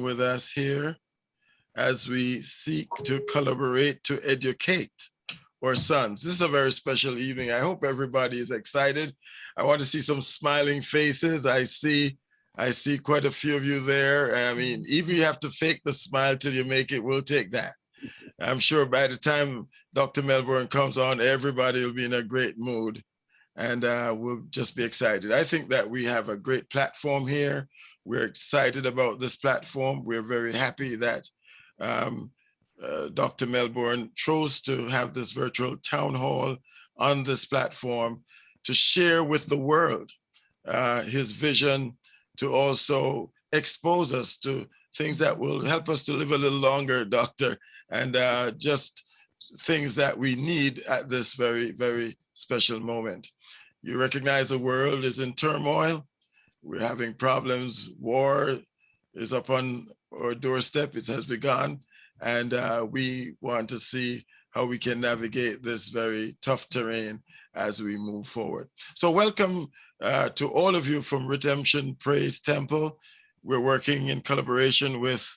with us here as we seek to collaborate to educate our sons. This is a very special evening. I hope everybody is excited. I want to see some smiling faces. I see quite a few of you there. I mean, even if you have to fake the smile till you make it, we'll take that. I'm sure by the time Dr. Melbourne comes on, everybody will be in a great mood and we'll just be excited. I think that we have a great platform here. We're excited about this platform. We're very happy that Dr. Melbourne chose to have this virtual town hall on this platform to share with the world his vision, to also expose us to things that will help us to live a little longer, Doctor, and just things that we need at this very, very special moment. You recognize the world is in turmoil. We're having problems. War is upon our doorstep. It has begun. And we want to see how we can navigate this very tough terrain as we move forward. So welcome to all of you from Redemption Praise Temple. We're working in collaboration with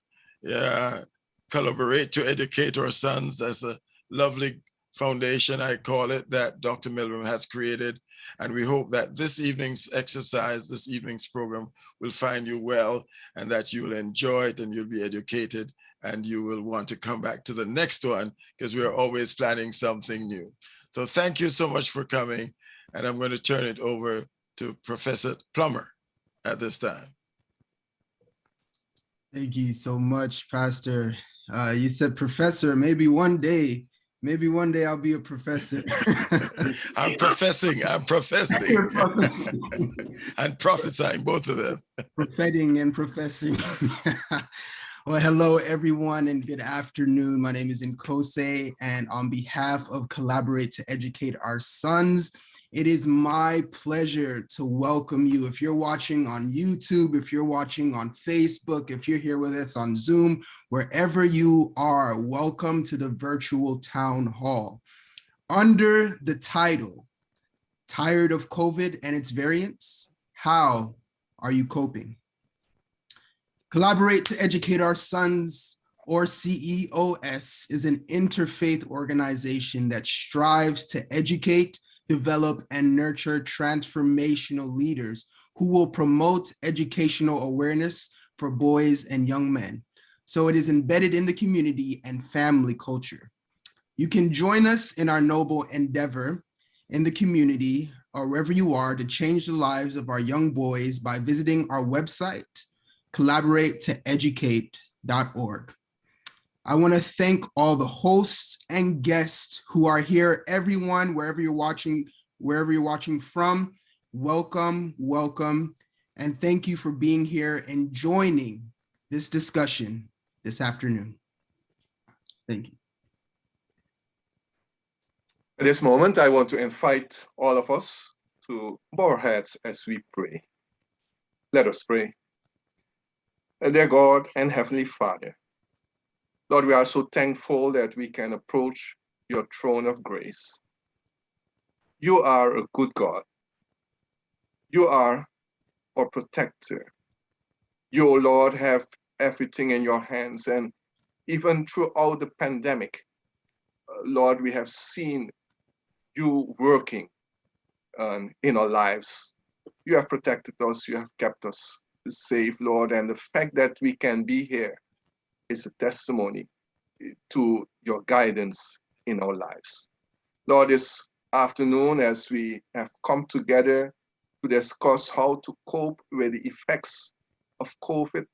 Collaborate to Educate Our Sons. That's a lovely foundation, I call it, that Dr. Melbourne has created. And we hope that this evening's exercise, this evening's program will find you well and that you'll enjoy it and you'll be educated and you will want to come back to the next one because we're always planning something new. So thank you so much for coming. And I'm going to turn it over to Professor Plummer at this time. Thank you so much, Pastor. You said professor, maybe one day I'll be a professor. I'm professing. And prophesying, both of them. Propheting and professing. Well, hello, everyone, and good afternoon. My name is Nkose, and on behalf of Collaborate to Educate Our Sons, it is my pleasure to welcome you. If you're watching on YouTube, if you're watching on Facebook, if you're here with us on Zoom, wherever you are, welcome to the virtual town hall. Under the title, Tired of COVID and its variants? How are you coping? Collaborate to Educate Our Sons, or CEOS, is an interfaith organization that strives to educate, develop, and nurture transformational leaders who will promote educational awareness for boys and young men. So it is embedded in the community and family culture. You can join us in our noble endeavor in the community or wherever you are to change the lives of our young boys by visiting our website, collaboratetoeducate.org. I want to thank all the hosts and guests who are here. Everyone, wherever you're watching from, welcome, welcome, and thank you for being here and joining this discussion this afternoon. Thank you. At this moment, I want to invite all of us to bow our heads as we pray. Let us pray. Dear God and Heavenly Father, Lord, we are so thankful that we can approach your throne of grace. You are a good God. You are our protector. You, O Lord, have everything in your hands. And even throughout the pandemic, Lord, we have seen you working in our lives. You have protected us. You have kept us safe, Lord. And the fact that we can be here is a testimony to your guidance in our lives. Lord, this afternoon, as we have come together to discuss how to cope with the effects of COVID,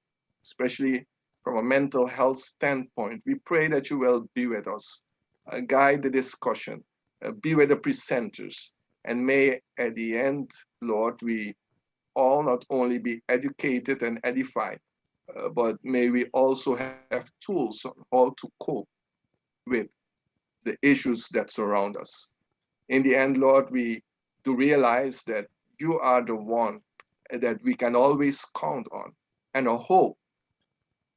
especially from a mental health standpoint, we pray that you will be with us, guide the discussion, be with the presenters, and may at the end, Lord, we all not only be educated and edified, but may we also have tools on how to cope with the issues that surround us. In the end, Lord, we do realize that you are the one that we can always count on, and our hope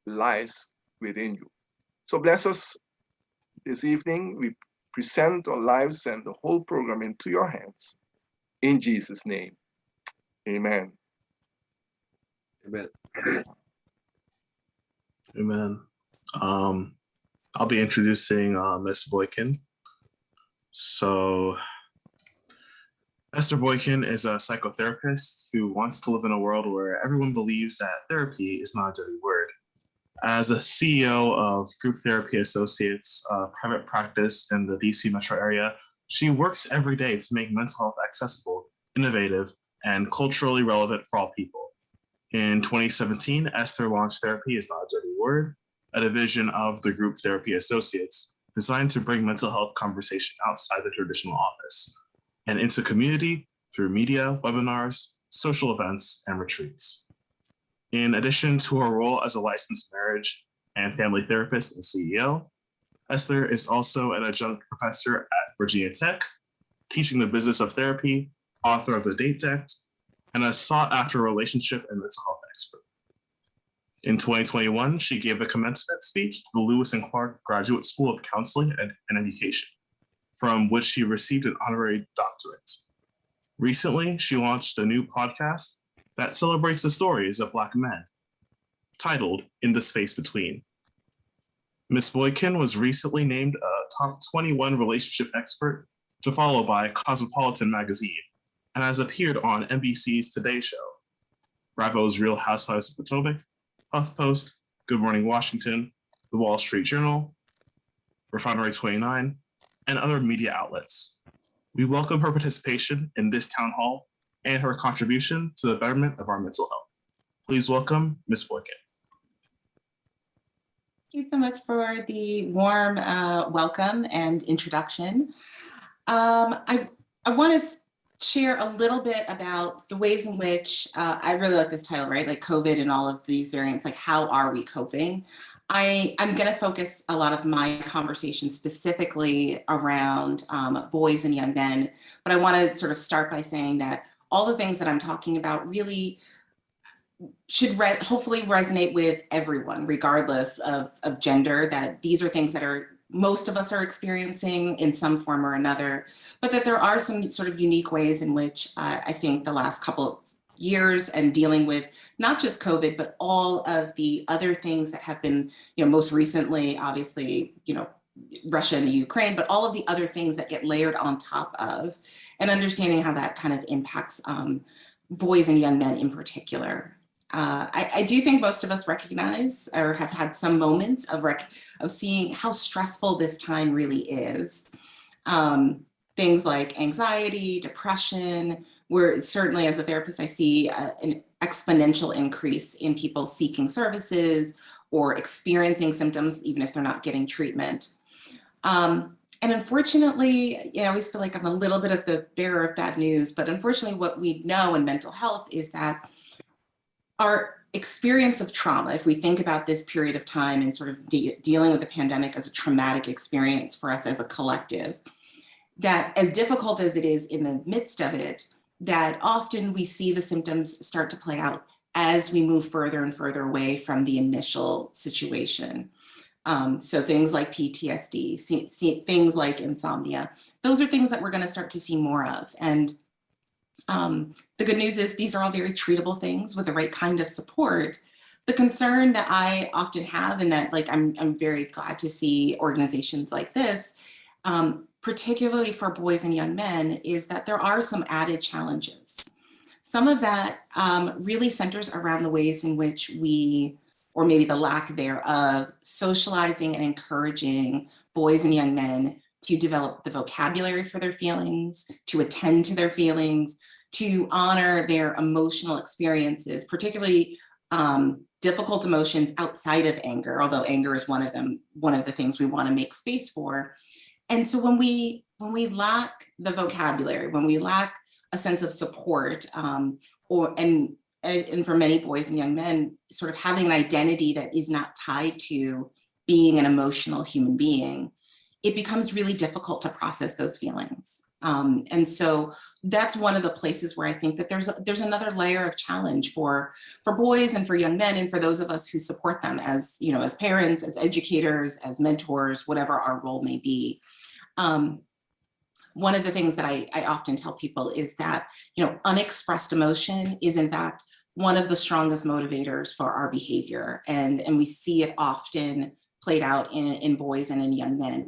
lies within you. So bless us this evening. We present our lives and the whole program into your hands. In Jesus' name, amen. Amen. Amen. I'll be introducing Miss Boykin. So Esther Boykin is a psychotherapist who wants to live in a world where everyone believes that therapy is not a dirty word. As a CEO of Group Therapy Associates, a private practice in the DC metro area, she works every day to make mental health accessible, innovative, and culturally relevant for all people. In 2017, Esther launched Therapy is Not a Dirty Word, a division of the Group Therapy Associates designed to bring mental health conversation outside the traditional office and into community through media, webinars, social events, and retreats. In addition to her role as a licensed marriage and family therapist and CEO, Esther is also an adjunct professor at Virginia Tech, teaching the business of therapy, author of The Date Deck, and a sought-after relationship and mental health expert. In 2021, she gave a commencement speech to the Lewis and Clark Graduate School of Counseling and Education, from which she received an honorary doctorate. Recently, she launched a new podcast that celebrates the stories of Black men, titled In the Space Between. Ms. Boykin was recently named a top 21 relationship expert to follow by Cosmopolitan magazine and has appeared on NBC's Today Show, Bravo's Real Housewives of Potomac, HuffPost, Good Morning Washington, The Wall Street Journal, Refinery 29, and other media outlets. We welcome her participation in this town hall and her contribution to the betterment of our mental health. Please welcome Ms. Boykin. Thank you so much for the warm welcome and introduction. I want to share a little bit about the ways in which I really like this title, right? Like COVID and all of these variants, like how are we coping? I'm going to focus a lot of my conversation specifically around boys and young men, but I want to sort of start by saying that all the things that I'm talking about really should hopefully resonate with everyone, regardless of gender, that these are things that most of us are experiencing in some form or another, but that there are some sort of unique ways in which I think the last couple of years and dealing with not just COVID, but all of the other things that have been, most recently, obviously, Russia and Ukraine, but all of the other things that get layered on top of, and understanding how that kind of impacts boys and young men in particular. I do think most of us recognize or have had some moments of seeing how stressful this time really is. Things like anxiety, depression, where certainly as a therapist, I see an exponential increase in people seeking services or experiencing symptoms, even if they're not getting treatment. And unfortunately, I always feel like I'm a little bit of the bearer of bad news, but unfortunately what we know in mental health is that our experience of trauma, if we think about this period of time and sort of dealing with the pandemic as a traumatic experience for us as a collective, that as difficult as it is in the midst of it, that often we see the symptoms start to play out as we move further and further away from the initial situation. So things like PTSD, things like insomnia, those are things that we're going to start to see more of. And the good news is these are all very treatable things with the right kind of support. The concern that I often have, and that I'm very glad to see organizations like this, particularly for boys and young men, is that there are some added challenges. Some of that really centers around the ways in which we, or maybe the lack thereof, socializing and encouraging boys and young men to develop the vocabulary for their feelings, to attend to their feelings, to honor their emotional experiences, particularly difficult emotions outside of anger, although anger is one of the things we want to make space for. And so when we lack the vocabulary, when we lack a sense of support, and for many boys and young men, sort of having an identity that is not tied to being an emotional human being, it becomes really difficult to process those feelings. And so that's one of the places where I think that there's another layer of challenge for boys and for young men, and for those of us who support them as, as parents, as educators, as mentors, whatever our role may be. One of the things that I often tell people is that, unexpressed emotion is in fact one of the strongest motivators for our behavior. And we see it often played out in boys and in young men.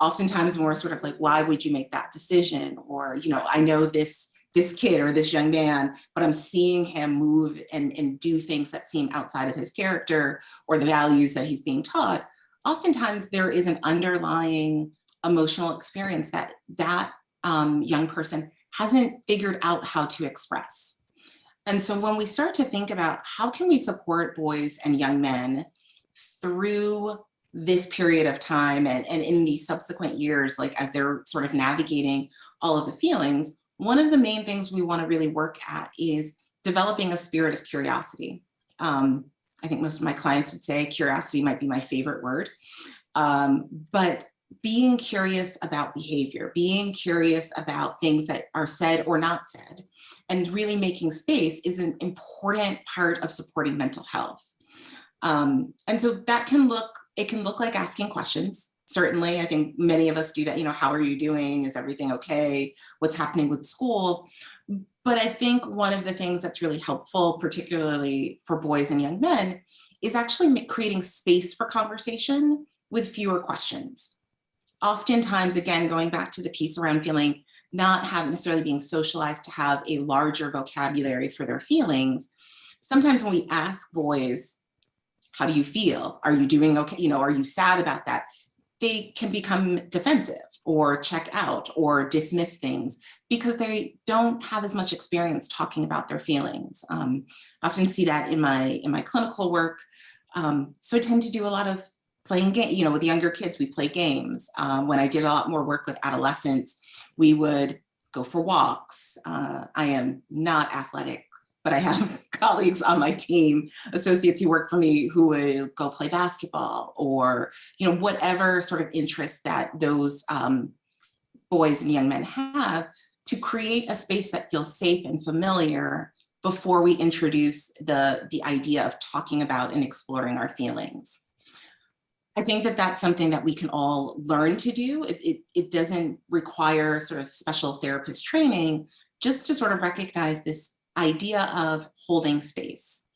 Oftentimes when we're sort of like, why would you make that decision? Or, you know, I know this kid or this young man, but I'm seeing him move and do things that seem outside of his character or the values that he's being taught. Oftentimes there is an underlying emotional experience that young person hasn't figured out how to express. And so when we start to think about how can we support boys and young men through this period of time and in these subsequent years, like as they're sort of navigating all of the feelings, one of the main things we want to really work at is developing a spirit of curiosity. I think most of my clients would say curiosity might be my favorite word, but being curious about behavior, being curious about things that are said or not said, and really making space is an important part of supporting mental health. And so that can look like asking questions. Certainly, I think many of us do that. You know, how are you doing? Is everything okay? What's happening with school? But I think one of the things that's really helpful, particularly for boys and young men, is actually creating space for conversation with fewer questions. Oftentimes, again, going back to the piece around feeling not necessarily being socialized to have a larger vocabulary for their feelings, sometimes when we ask boys, how do you feel? Are you doing okay? You know, are you sad about that? They can become defensive or check out or dismiss things because they don't have as much experience talking about their feelings. I often see that in my clinical work. So I tend to do a lot of playing games, you know, with younger kids, we play games. When I did a lot more work with adolescents, we would go for walks. I am not athletic, but I have colleagues on my team, associates who work for me, who would go play basketball or, you know, whatever sort of interest that those boys and young men have, to create a space that feels safe and familiar before we introduce the idea of talking about and exploring our feelings. I think that that's something that we can all learn to do. It doesn't require sort of special therapist training, just to sort of recognize this idea of holding space.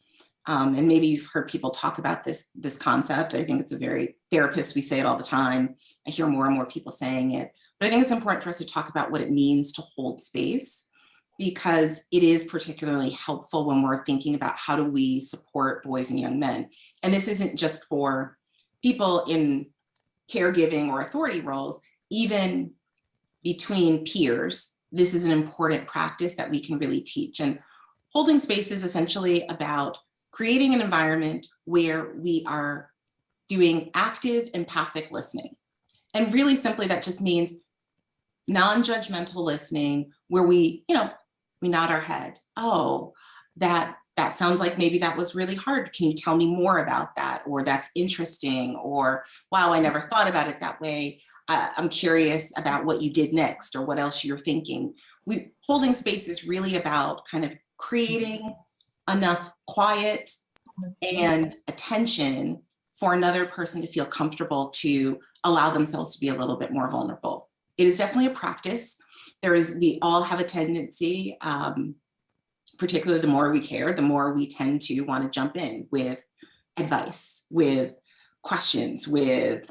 And maybe you've heard people talk about this concept. I think it's a very therapist, we say it all the time. I hear more and more people saying it, but I think it's important for us to talk about what it means to hold space, because it is particularly helpful when we're thinking about how do we support boys and young men. And this isn't just for people in caregiving or authority roles, even between peers. This is an important practice that we can really teach. And holding space is essentially about creating an environment where we are doing active empathic listening. And really simply, that just means non-judgmental listening, where we nod our head. Oh, that sounds like maybe that was really hard. Can you tell me more about that? Or that's interesting. Or, wow, I never thought about it that way. I'm curious about what you did next or what else you're thinking. Holding space is really about kind of creating enough quiet and attention for another person to feel comfortable to allow themselves to be a little bit more vulnerable. It is definitely a practice. We all have a tendency, particularly the more we care, the more we tend to want to jump in with advice, with questions, with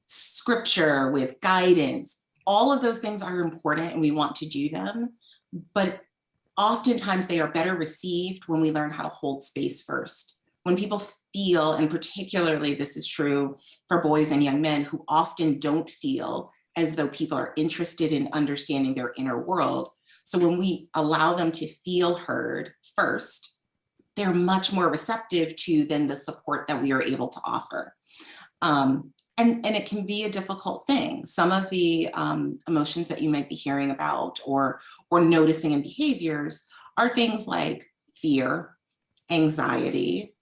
scripture, with guidance. All of those things are important and we want to do them, but oftentimes they are better received when we learn how to hold space first. When people feel, and particularly this is true for boys and young men who often don't feel as though people are interested in understanding their inner world. So when we allow them to feel heard first, they're much more receptive to then the support that we are able to offer. And it can be a difficult thing. Some of the emotions that you might be hearing about or noticing in behaviors are things like fear, anxiety,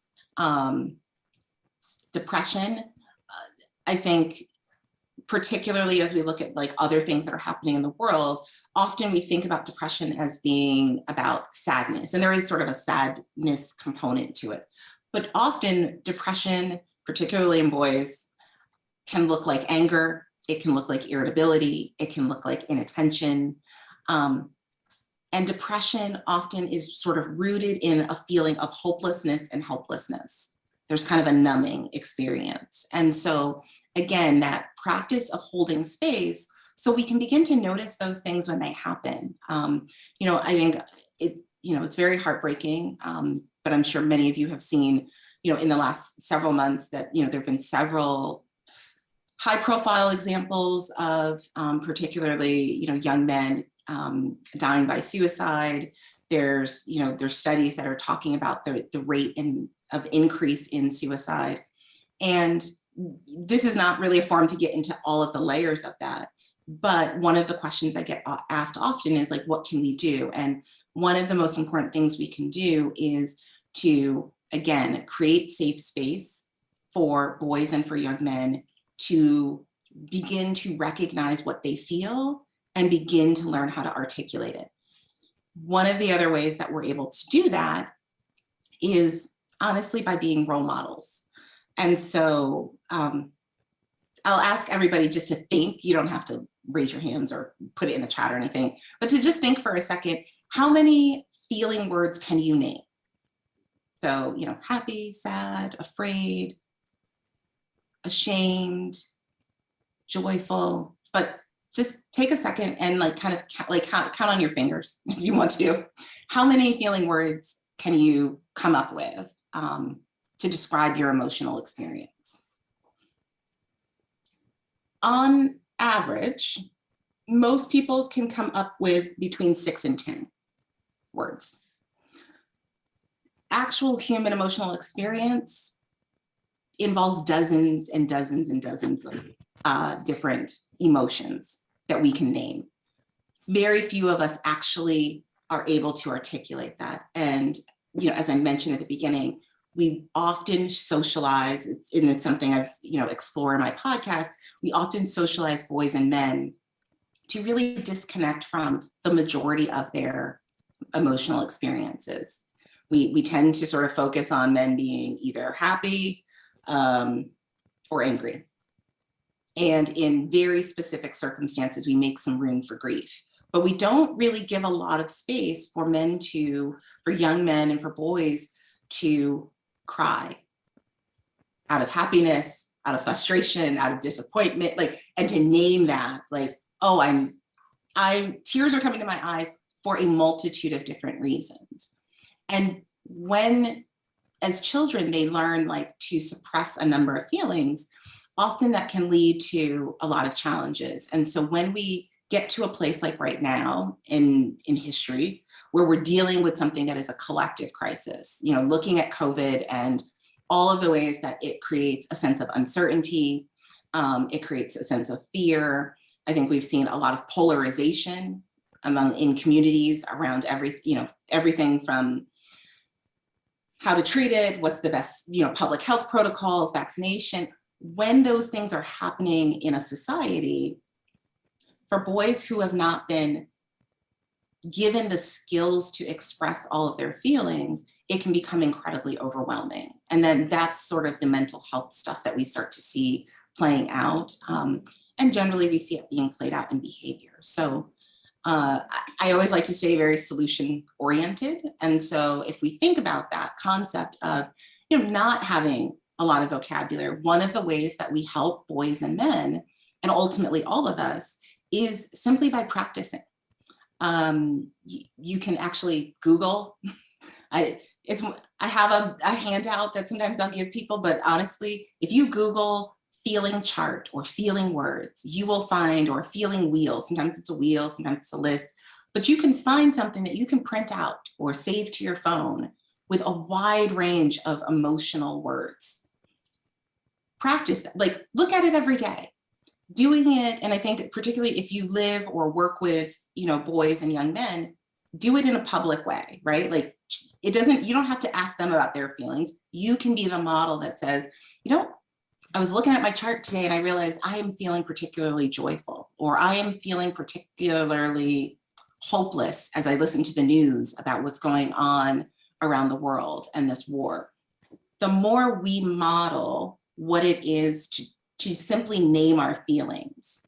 depression. I think particularly as we look at like other things that are happening in the world, often we think about depression as being about sadness, and there is sort of a sadness component to it. But often depression, particularly in boys, can look like anger, it can look like irritability, it can look like inattention. And depression often is sort of rooted in a feeling of hopelessness and helplessness. There's kind of a numbing experience. And so again, that practice of holding space so we can begin to notice those things when they happen. You know, I think it's very heartbreaking, but I'm sure many of you have seen, you know, in the last several months that, you know, there've been several high profile examples of particularly, you know, young men dying by suicide. There's studies that are talking about the rate of increase in suicide. And this is not really a forum to get into all of the layers of that. But one of the questions I get asked often is like, what can we do? And one of the most important things we can do is to, again, create safe space for boys and for young men to begin to recognize what they feel and begin to learn how to articulate it. One of the other ways that we're able to do that is honestly by being role models. And so I'll ask everybody just to think. You don't have to raise your hands or put it in the chat or anything, but to just think for a second, how many feeling words can you name? So, you know, happy, sad, afraid, ashamed, joyful, but just take a second and like kind of count on your fingers if you want to. How many feeling words can you come up with to describe your emotional experience? On average, most people can come up with between 6 and 10 words. Actual human emotional experience involves dozens and dozens and dozens of different emotions that we can name. Very few of us actually are able to articulate that. And, you know, as I mentioned at the beginning, we often socialize, it's something I've, you know, explore in my podcast, we often socialize boys and men to really disconnect from the majority of their emotional experiences. We tend to sort of focus on men being either happy or angry. And in very specific circumstances, we make some room for grief. But we don't really give a lot of space for young men and for boys to cry out of happiness, out of frustration, out of disappointment, like, and to name that, like, oh, tears are coming to my eyes for a multitude of different reasons. And when, as children, they learn like to suppress a number of feelings, often that can lead to a lot of challenges. And so when we get to a place like right now in history, where we're dealing with something that is a collective crisis, you know, looking at COVID and all of the ways that it creates a sense of uncertainty, it creates a sense of fear. I think we've seen a lot of polarization in communities around everything from how to treat it, what's the best, you know, public health protocols, vaccination. When those things are happening in a society, for boys who have not been given the skills to express all of their feelings, it can become incredibly overwhelming. And then that's sort of the mental health stuff that we start to see playing out. And generally we see it being played out in behavior. So I always like to stay very solution oriented. And so if we think about that concept of, you know, not having a lot of vocabulary, one of the ways that we help boys and men, and ultimately all of us, is simply by practicing. You can actually Google. I have a handout that sometimes I'll give people, but honestly, if you Google feeling chart or feeling words, you will find, or feeling wheel, sometimes it's a wheel, sometimes it's a list, but you can find something that you can print out or save to your phone with a wide range of emotional words. Practice that, like look at it every day. Doing it, and I think particularly if you live or work with, you know, boys and young men, do it in a public way, right? Like you don't have to ask them about their feelings. You can be the model that says, you know, I was looking at my chart today and I realized I am feeling particularly joyful, or I am feeling particularly hopeless as I listen to the news about what's going on around the world and this war. The more we model what it is to simply name our feelings,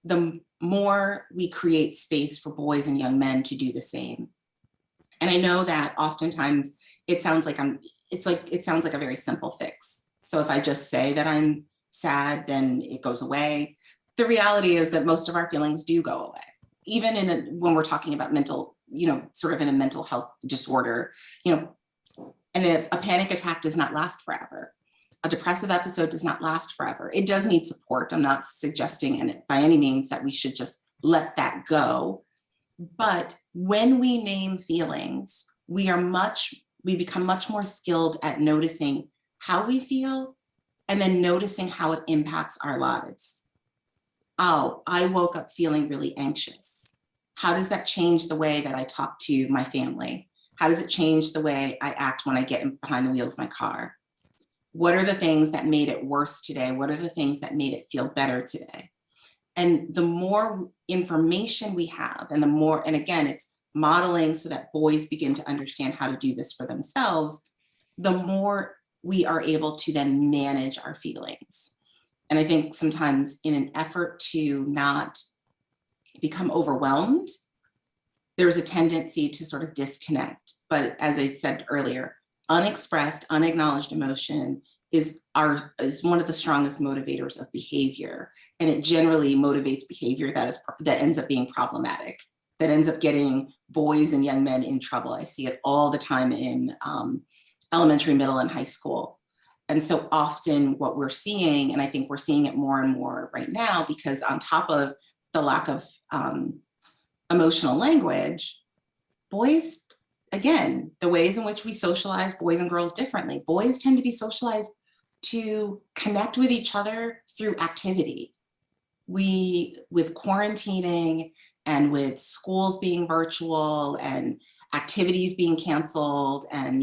the more we create space for boys and young men to do the same. And I know that oftentimes it sounds like it sounds like a very simple fix. So if I just say that I'm sad, then it goes away. The reality is that most of our feelings do go away. Even when we're talking about mental, sort of in a mental health disorder, and a panic attack does not last forever. A depressive episode does not last forever. It does need support. I'm not suggesting by any means that we should just let that go. But when we name feelings, we become much more skilled at noticing how we feel and then noticing how it impacts our lives. Oh, I woke up feeling really anxious. How does that change the way that I talk to my family? How does it change the way I act when I get behind the wheel of my car? What are the things that made it worse today? What are the things that made it feel better today? And the more information we have, and again, it's modeling so that boys begin to understand how to do this for themselves, the more we are able to then manage our feelings. And I think sometimes in an effort to not become overwhelmed, there's a tendency to sort of disconnect. But as I said earlier, unexpressed, unacknowledged emotion is one of the strongest motivators of behavior. And it generally motivates behavior that ends up being problematic, that ends up getting boys and young men in trouble. I see it all the time in elementary, middle, and high school. And so often what we're seeing, and I think we're seeing it more and more right now, because on top of the lack of emotional language, boys, again, the ways in which we socialize boys and girls differently. Boys tend to be socialized to connect with each other through activity. With quarantining and with schools being virtual and activities being canceled, and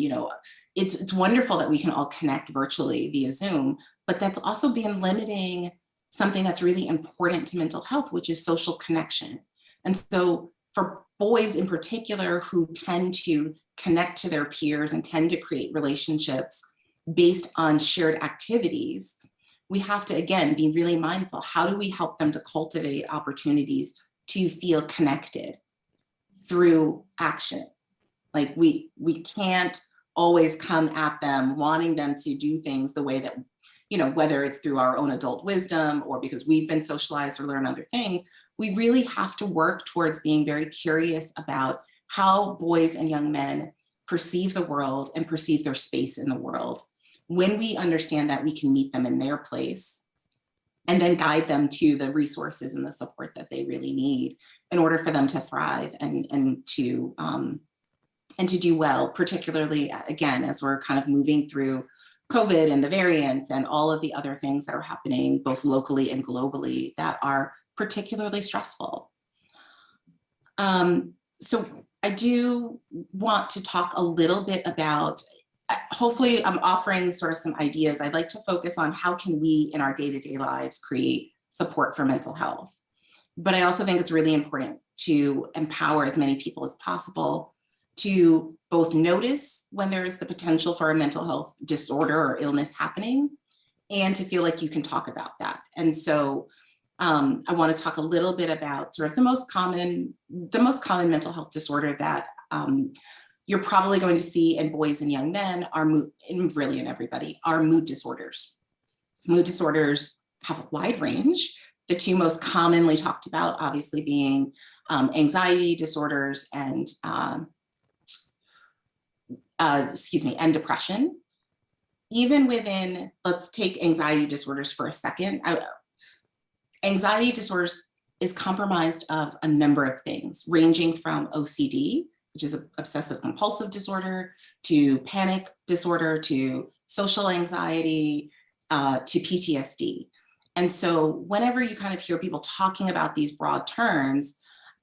it's wonderful that we can all connect virtually via Zoom, but that's also been limiting something that's really important to mental health, which is social connection. And so for boys in particular who tend to connect to their peers and tend to create relationships based on shared activities, we have to, again, be really mindful. How do we help them to cultivate opportunities to feel connected through action? Like we can't always come at them wanting them to do things the way that, whether it's through our own adult wisdom or because we've been socialized or learned other things, we really have to work towards being very curious about how boys and young men perceive the world and perceive their space in the world. When we understand that, we can meet them in their place and then guide them to the resources and the support that they really need in order for them to thrive and to do well, particularly, again, as we're kind of moving through COVID and the variants and all of the other things that are happening both locally and globally that are particularly stressful. So I do want to talk a little bit about, hopefully I'm offering sort of some ideas. I'd like to focus on how can we in our day-to-day lives create support for mental health. But I also think it's really important to empower as many people as possible to both notice when there is the potential for a mental health disorder or illness happening, and to feel like you can talk about that. And so I want to talk a little bit about sort of the most common mental health disorder that you're probably going to see in boys and young men and really in everybody, are mood disorders. Mood disorders have a wide range. The two most commonly talked about, obviously, being anxiety disorders and and depression. Even within, let's take anxiety disorders for a second. Anxiety disorders is comprised of a number of things, ranging from OCD, which is an obsessive compulsive disorder, to panic disorder, to social anxiety, to PTSD. And so whenever you kind of hear people talking about these broad terms,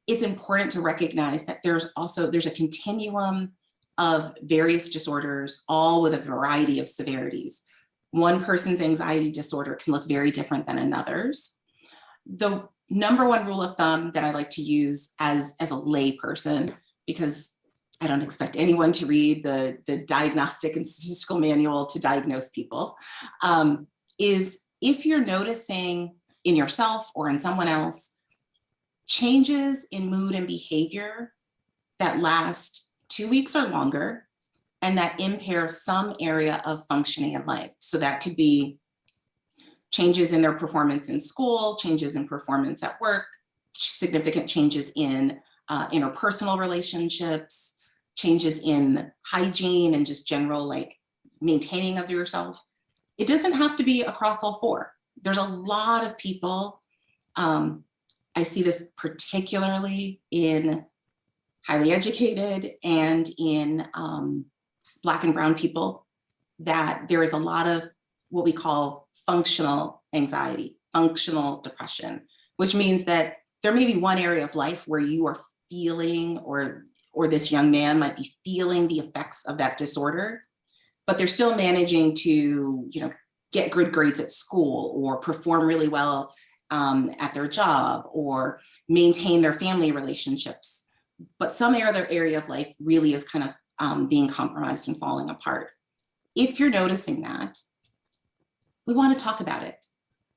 it's important to recognize that there's a continuum of various disorders, all with a variety of severities. One person's anxiety disorder can look very different than another's. The number one rule of thumb that I like to use as a lay person, because I don't expect anyone to read the diagnostic and statistical manual to diagnose people, is if you're noticing in yourself or in someone else changes in mood and behavior that last 2 weeks or longer and that impair some area of functioning in life. So that could be changes in their performance in school, changes in performance at work, significant changes in interpersonal relationships, changes in hygiene and just general like maintaining of yourself. It doesn't have to be across all four. There's a lot of people, I see this particularly in highly educated and in Black and brown people, that there is a lot of what we call functional anxiety, functional depression, which means that there may be one area of life where you are feeling, or this young man might be feeling the effects of that disorder, but they're still managing to, get good grades at school or perform really well at their job or maintain their family relationships. But some other area of life really is kind of being compromised and falling apart. If you're noticing that, we want to talk about it.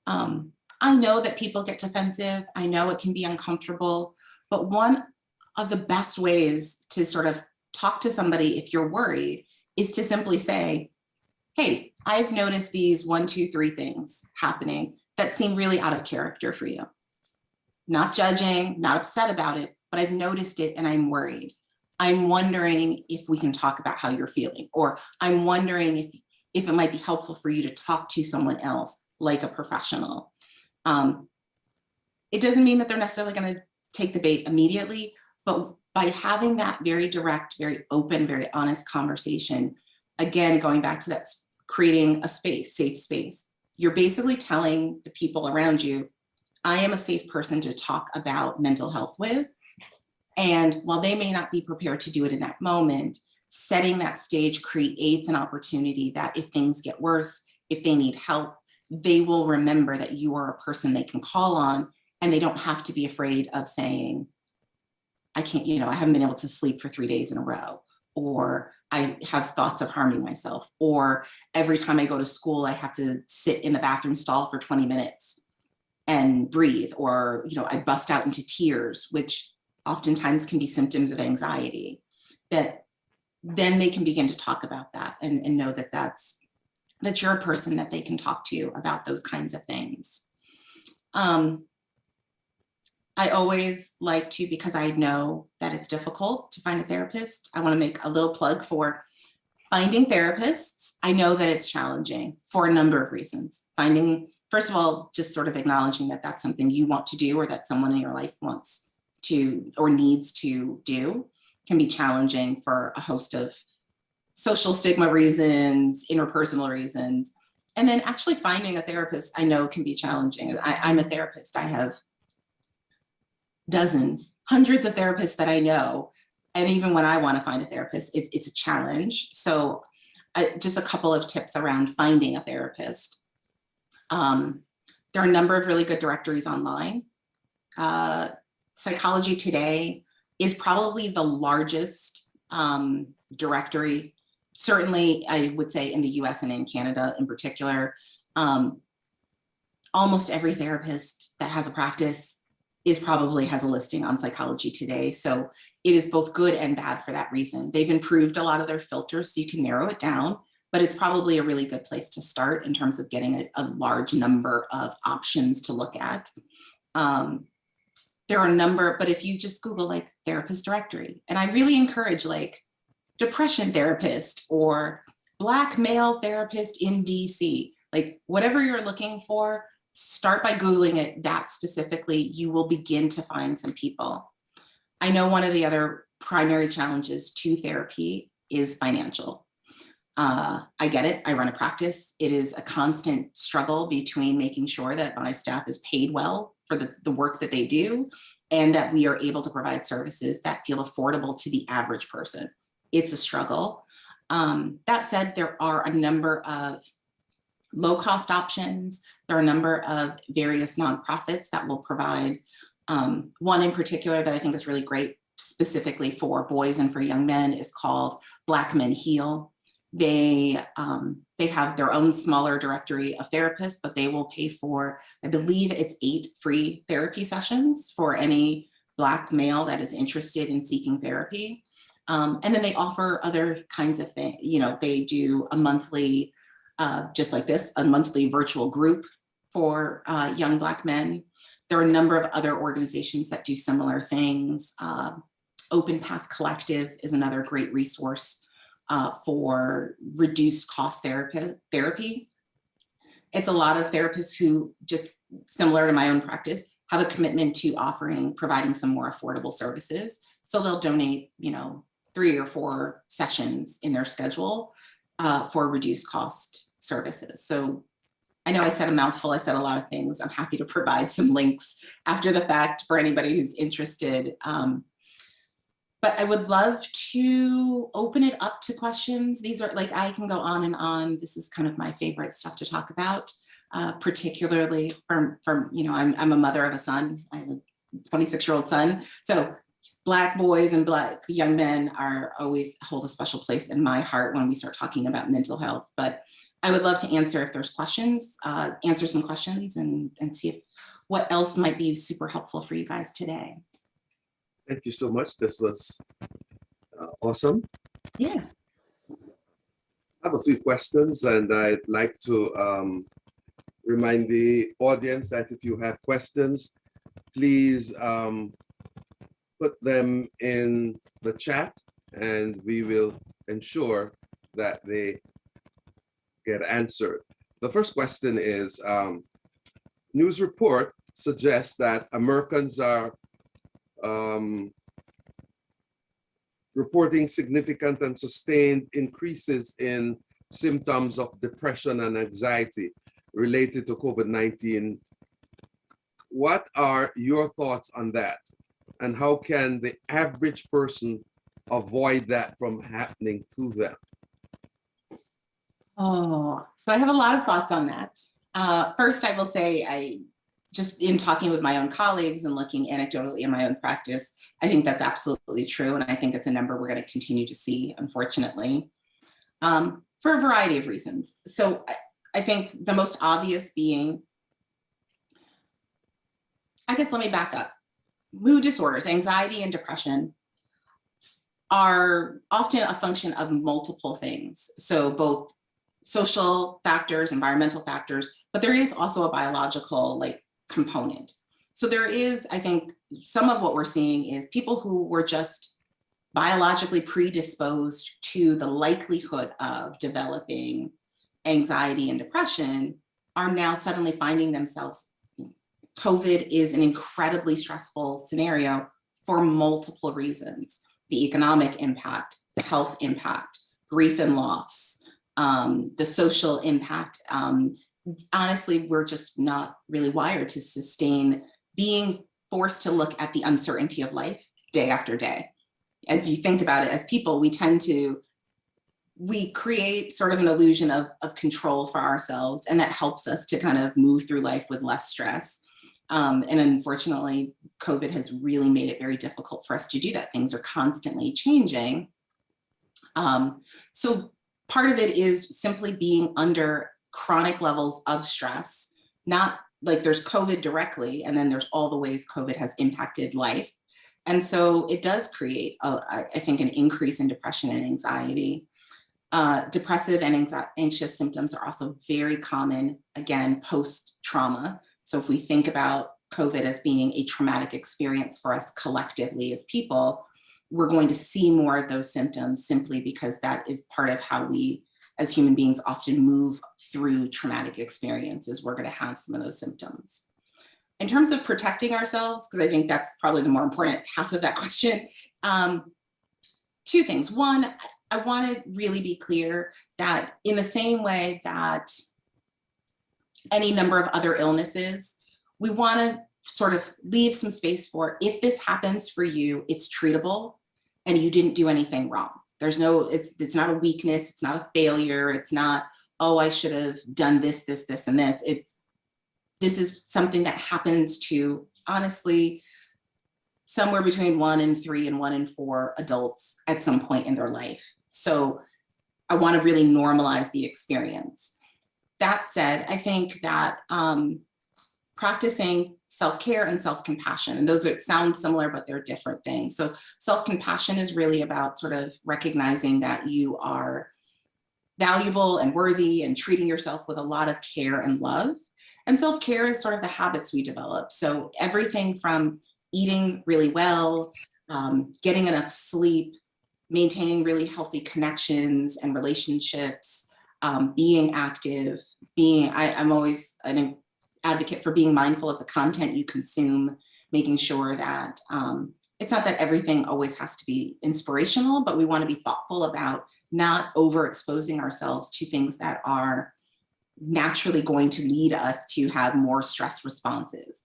I know that people get defensive. I know it can be uncomfortable, but one of the best ways to sort of talk to somebody if you're worried is to simply say, hey, I've noticed these 1, 2, 3 things happening that seem really out of character for you. Not judging, not upset about it, but I've noticed it and I'm worried. I'm wondering if we can talk about how you're feeling, or I'm wondering if it might be helpful for you to talk to someone else, like a professional. It doesn't mean that they're necessarily going to take the bait immediately, but by having that very direct, very open, very honest conversation, again, going back to that, creating a space, safe space, you're basically telling the people around you, I am a safe person to talk about mental health with. And while they may not be prepared to do it in that moment, setting that stage creates an opportunity that if things get worse, if they need help, they will remember that you are a person they can call on, and they don't have to be afraid of saying, I can't, I haven't been able to sleep for 3 days in a row, or I have thoughts of harming myself, or every time I go to school, I have to sit in the bathroom stall for 20 minutes and breathe, or, I bust out into tears, which oftentimes can be symptoms of anxiety, that then they can begin to talk about that and know that you're a person that they can talk to about those kinds of things. I always like to, because I know that it's difficult to find a therapist, I want to make a little plug for finding therapists. I know that it's challenging for a number of reasons. First of all, just sort of acknowledging that that's something you want to do, or that someone in your life wants to or needs to do, can be challenging for a host of social stigma reasons, interpersonal reasons. And then actually finding a therapist, I know, can be challenging. I'm a therapist. I have dozens, hundreds of therapists that I know. And even when I want to find a therapist, it's a challenge. So just a couple of tips around finding a therapist. There are a number of really good directories online. Psychology Today is probably the largest directory, certainly I would say in the US and in Canada in particular. Almost every therapist that has a practice probably has a listing on Psychology Today. So it is both good and bad for that reason. They've improved a lot of their filters so you can narrow it down, but it's probably a really good place to start in terms of getting a large number of options to look at. There are a number, but if you just Google like therapist directory, and I really encourage like depression therapist or Black male therapist in DC, like whatever you're looking for, start by Googling it that specifically. You will begin to find some people. I know one of the other primary challenges to therapy is financial. I get it, I run a practice. It is a constant struggle between making sure that my staff is paid well for the work that they do, and that we are able to provide services that feel affordable to the average person. It's a struggle. That said, there are a number of low-cost options. There are a number of various nonprofits that will provide, one in particular that I think is really great specifically for boys and for young men is called Black Men Heal. They have their own smaller directory of therapists, but they will pay for, I believe it's 8 free therapy sessions for any Black male that is interested in seeking therapy. And then they offer other kinds of things. You know, they do a monthly, just like this, a monthly virtual group for young Black men. There are a number of other organizations that do similar things. Open Path Collective is another great resource for reduced cost therapy. It's a lot of therapists who, just similar to my own practice, have a commitment to providing some more affordable services. So they'll donate, you know, 3 or 4 sessions in their schedule for reduced cost services. So I know I said a mouthful, I said a lot of things. I'm happy to provide some links after the fact for anybody who's interested. But I would love to open it up to questions. These are, like, I can go on and on. This is kind of my favorite stuff to talk about, particularly from, you know, I'm a mother of a son. I have a 26-year-old son. So Black boys and Black young men always hold a special place in my heart when we start talking about mental health. But I would love to answer if there's questions, answer some questions and see if what else might be super helpful for you guys today. Thank you so much. This was awesome. Yeah. I have a few questions, and I'd like to remind the audience that if you have questions, please put them in the chat, and we will ensure that they get answered. The first question is, news report suggests that Americans are reporting significant and sustained increases in symptoms of depression and anxiety related to COVID-19. What are your thoughts on that? And how can the average person avoid that from happening to them? Oh, so I have a lot of thoughts on that. First, I will say, just in talking with my own colleagues and looking anecdotally in my own practice, I think that's absolutely true. And I think it's a number we're going to continue to see, unfortunately, for a variety of reasons. So I think the most obvious being, I guess, let me back up. Mood disorders, anxiety and depression are often a function of multiple things. So both social factors, environmental factors, but there is also a biological component. So there is, I think, some of what we're seeing is people who were just biologically predisposed to the likelihood of developing anxiety and depression are now suddenly finding themselves, COVID is an incredibly stressful scenario for multiple reasons: the economic impact, the health impact, grief and loss, the social impact. Honestly, we're just not really wired to sustain being forced to look at the uncertainty of life day after day. If you think about it, as people, we create sort of an illusion of control for ourselves, and that helps us to kind of move through life with less stress. And unfortunately, COVID has really made it very difficult for us to do that. Things are constantly changing. So part of it is simply being under chronic levels of stress, not like there's COVID directly, and then there's all the ways COVID has impacted life. And so it does create, I think, an increase in depression and anxiety. Depressive and anxious symptoms are also very common, again, post-trauma. So if we think about COVID as being a traumatic experience for us collectively as people, we're going to see more of those symptoms simply because that is part of how we, as human beings, often move through traumatic experiences. We're going to have some of those symptoms. In terms of protecting ourselves, because I think that's probably the more important half of that question, 2 things. One, I want to really be clear that in the same way that any number of other illnesses, we want to sort of leave some space for, if this happens for you, it's treatable and you didn't do anything wrong. There's no, it's not a weakness, it's not a failure, it's not, oh, I should have done this, this, this, and this. This is something that happens to, honestly, somewhere between 1 in 3 and 1 in 4 adults at some point in their life. So I want to really normalize the experience. That said, I think that practicing self-care and self-compassion, and those sound similar, but they're different things. So self-compassion is really about sort of recognizing that you are valuable and worthy and treating yourself with a lot of care and love. And self-care is sort of the habits we develop. So everything from eating really well, getting enough sleep, maintaining really healthy connections and relationships, being active, I'm always an advocate for being mindful of the content you consume, making sure that it's not that everything always has to be inspirational, but we want to be thoughtful about not overexposing ourselves to things that are naturally going to lead us to have more stress responses.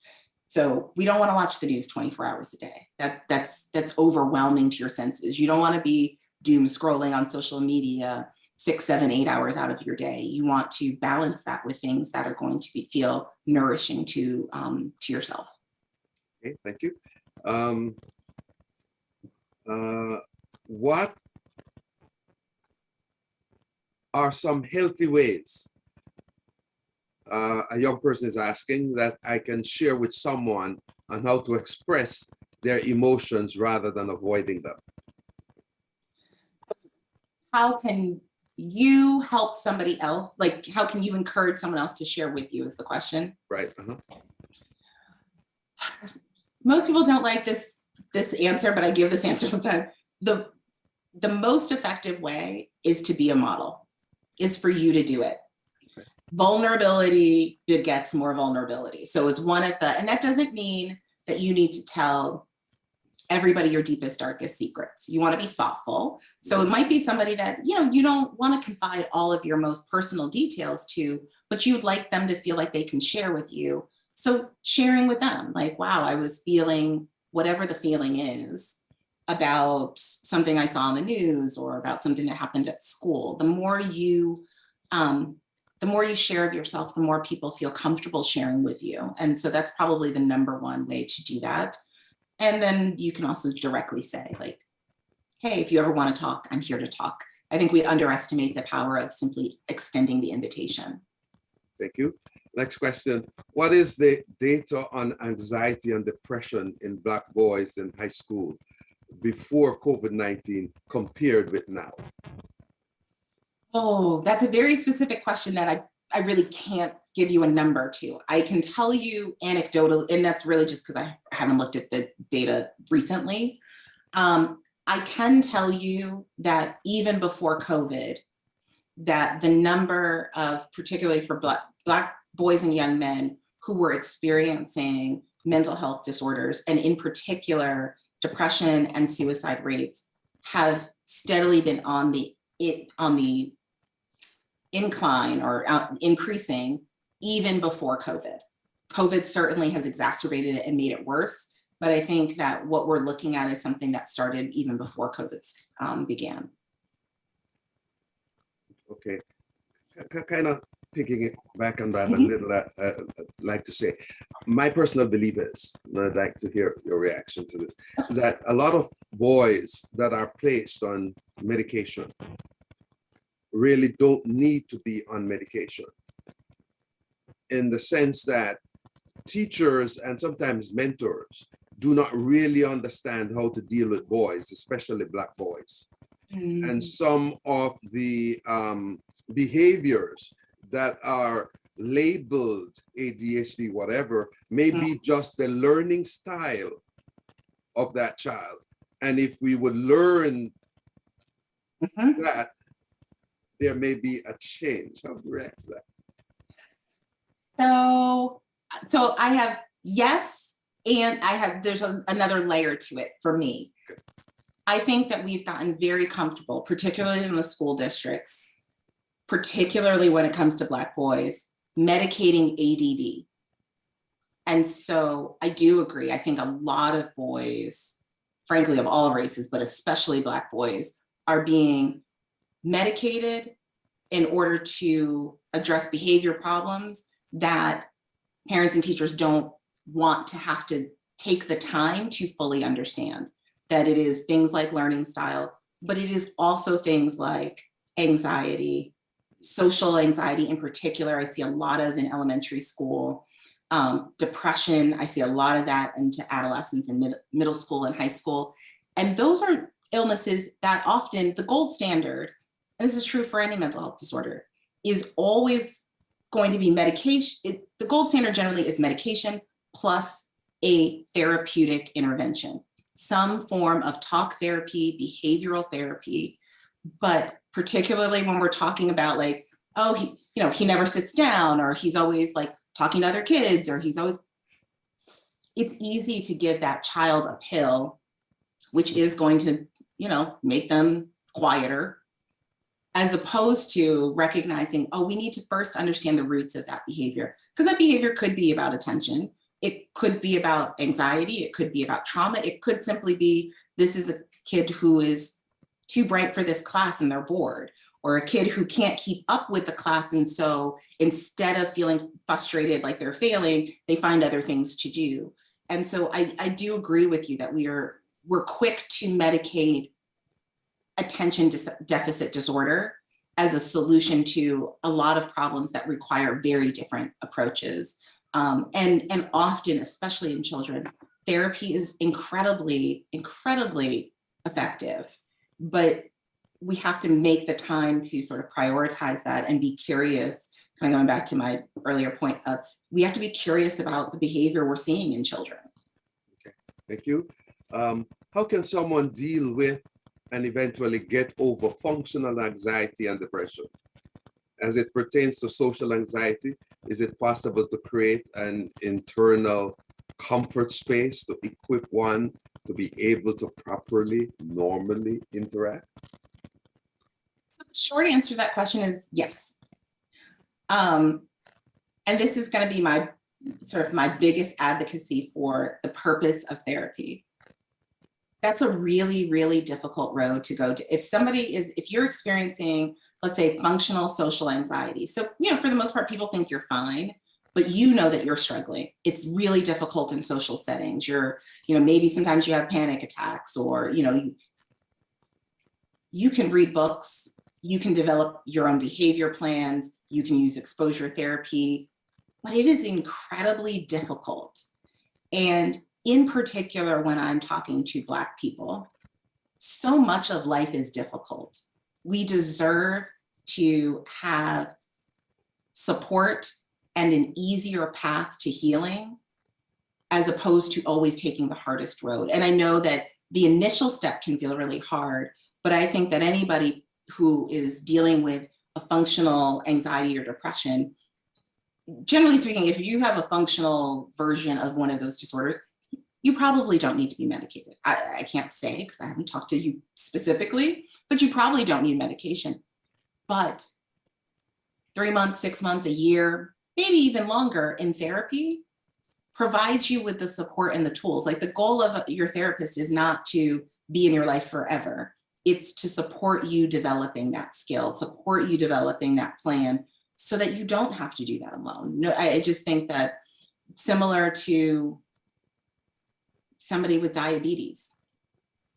So we don't want to watch the news 24 hours a day. That's overwhelming to your senses. You don't want to be doom scrolling on social media 6, 7, 8 hours out of your day. You want to balance that with things that are going to feel nourishing to yourself. Okay, thank you. What are some healthy ways, a young person is asking, that I can share with someone on how to express their emotions rather than avoiding them? How can you help somebody else? Like, how can you encourage someone else to share with you is the question. Right. Most people don't like this answer, but I give this answer all the time. The most effective way is to be a model, is for you to do it. Vulnerability begets more vulnerability. So it's one of the, and that doesn't mean that you need to tell everybody your deepest, darkest secrets. You want to be thoughtful. So it might be somebody that, you don't want to confide all of your most personal details to, but you'd like them to feel like they can share with you. So sharing with them, like, wow, I was feeling whatever the feeling is about something I saw on the news or about something that happened at school. The more you share of yourself, the more people feel comfortable sharing with you. And so that's probably the #1 way to do that. And then you can also directly say, like, hey, if you ever want to talk, I'm here to talk. I think we underestimate the power of simply extending the invitation. Thank you. Next question. What is the data on anxiety and depression in Black boys in high school before COVID-19 compared with now? Oh, that's a very specific question that I really can't give you a number to. I can tell you anecdotal, and that's really just because I haven't looked at the data recently. I can tell you that even before COVID, that the number of, particularly for Black boys and young men who were experiencing mental health disorders, and in particular, depression and suicide rates, have steadily been on the incline or increasing even before COVID. COVID certainly has exacerbated it and made it worse, but I think that what we're looking at is something that started even before COVID began. Okay, kind of picking it back on that a little, I'd like to say, my personal belief is, and I'd like to hear your reaction to this, is that a lot of boys that are placed on medication really don't need to be on medication, in the sense that teachers and sometimes mentors do not really understand how to deal with boys, especially Black boys. And some of the behaviors that are labeled ADHD, whatever, may be just the learning style of that child. And if we would learn that, there may be a change. How do you react to that? So I have yes, and there's another layer to it for me. I think that we've gotten very comfortable, particularly in the school districts, particularly when it comes to Black boys, medicating ADD. And so I do agree. I think a lot of boys, frankly, of all races, but especially Black boys, are being medicated in order to address behavior problems that parents and teachers don't want to have to take the time to fully understand. That it is things like learning style, but it is also things like anxiety, social anxiety in particular. I see a lot of in elementary school. Depression, I see a lot of that into adolescents and middle school and high school. And those are illnesses that often the gold standard, and this is true for any mental health disorder, is always going to be medication. The gold standard generally is medication plus a therapeutic intervention, some form of talk therapy, behavioral therapy. But particularly when we're talking about like, oh, he never sits down, or he's always like talking to other kids, or he's always, it's easy to give that child a pill, which is going to, make them quieter, as opposed to recognizing, oh, we need to first understand the roots of that behavior. Because that behavior could be about attention. It could be about anxiety. It could be about trauma. It could simply be, this is a kid who is too bright for this class and they're bored, or a kid who can't keep up with the class. And so instead of feeling frustrated like they're failing, they find other things to do. And so I do agree with you that we're quick to medicate attention deficit disorder as a solution to a lot of problems that require very different approaches. And often, especially in children, therapy is incredibly, incredibly effective, but we have to make the time to sort of prioritize that and be curious, kind of going back to my earlier point of, we have to be curious about the behavior we're seeing in children. Okay, thank you. How can someone deal with and eventually get over functional anxiety and depression? As it pertains to social anxiety, is it possible to create an internal comfort space to equip one to be able to properly, normally interact? The short answer to that question is yes. And this is going to be my biggest advocacy for the purpose of therapy. That's a really, really difficult road to go to. If you're experiencing, let's say, functional social anxiety. So, for the most part, people think you're fine, but you know that you're struggling. It's really difficult in social settings. Maybe sometimes you have panic attacks, or, you can read books, you can develop your own behavior plans, you can use exposure therapy, but it is incredibly difficult. And in particular, when I'm talking to Black people, so much of life is difficult. We deserve to have support and an easier path to healing, as opposed to always taking the hardest road. And I know that the initial step can feel really hard, but I think that anybody who is dealing with a functional anxiety or depression, generally speaking, if you have a functional version of one of those disorders, you probably don't need to be medicated. I can't say because I haven't talked to you specifically, but you probably don't need medication. But 3 months, 6 months, a year, maybe even longer in therapy provides you with the support and the tools. Like, the goal of your therapist is not to be in your life forever. It's to support you developing that skill, support you developing that plan so that you don't have to do that alone. No, I just think that similar to somebody with diabetes,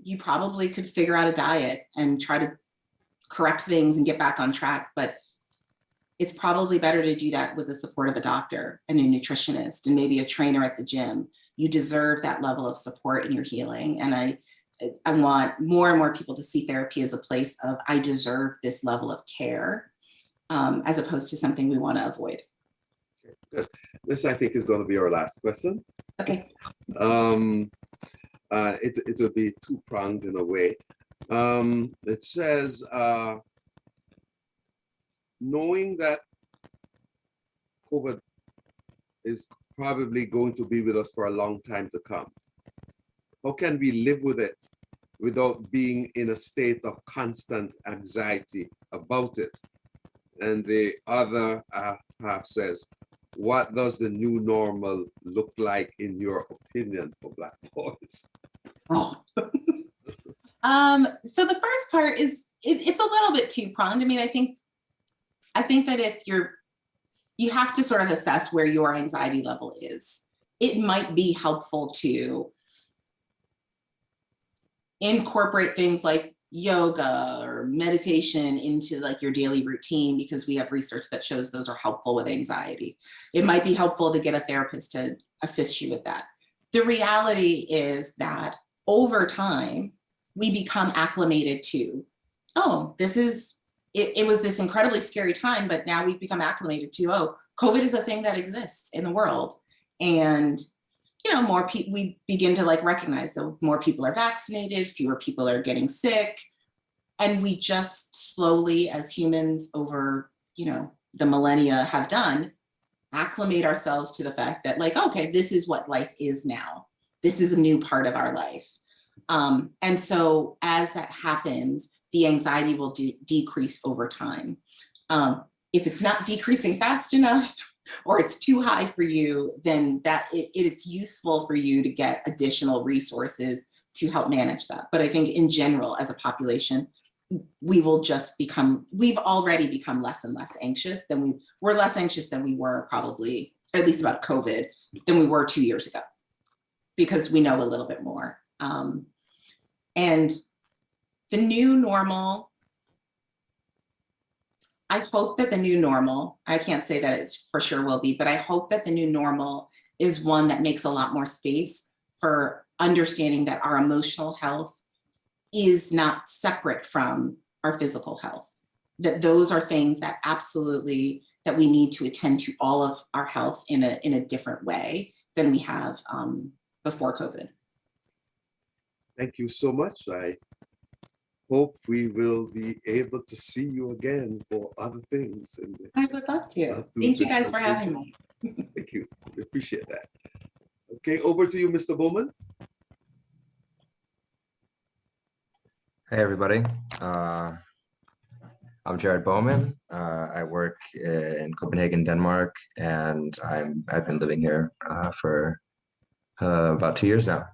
you probably could figure out a diet and try to correct things and get back on track, but it's probably better to do that with the support of a doctor and a nutritionist and maybe a trainer at the gym. You deserve that level of support in your healing. And I want more and more people to see therapy as a place of, I deserve this level of care, as opposed to something we want to avoid. Good. This, I think, is going to be our last question. Okay. It will be two-pronged in a way. It says, knowing that COVID is probably going to be with us for a long time to come, how can we live with it without being in a state of constant anxiety about it? And the other half says, what does the new normal look like in your opinion for Black boys? Oh. So the first part is, it's a little bit two-pronged. I mean, I think that if you have to sort of assess where your anxiety level is. It might be helpful to incorporate things like yoga or or meditation into like your daily routine, because we have research that shows those are helpful with anxiety. It might be helpful to get a therapist to assist you with that. The reality is that over time, we become acclimated to, oh, this is, it was this incredibly scary time, but now we've become acclimated to, oh, COVID is a thing that exists in the world. And, you know, more people, we begin to like recognize that more people are vaccinated, fewer people are getting sick. And we just slowly, as humans over, you know, the millennia have done, acclimate ourselves to the fact that like, okay, this is what life is now. This is a new part of our life. And so as that happens, the anxiety will decrease over time. If it's not decreasing fast enough or it's too high for you, then that it's useful for you to get additional resources to help manage that. But I think in general, as a population, we will just become, we've already become less and less anxious than we're less anxious than we were probably, at least about COVID, than we were 2 years ago, because we know a little bit more. And the new normal, I hope that the new normal, I can't say that it for sure will be, but I hope that the new normal is one that makes a lot more space for understanding that our emotional health is not separate from our physical health. That those are things that absolutely, that we need to attend to all of our health in a different way than we have before COVID. Thank you so much. I hope we will be able to see you again for other things. I would love to. Thank you guys for having me. Thank you. We appreciate that. Okay, over to you, Mr. Bowman. Hey, everybody. I'm Jared Bowman. I work in Copenhagen, Denmark, and I've been living here for about 2 years now.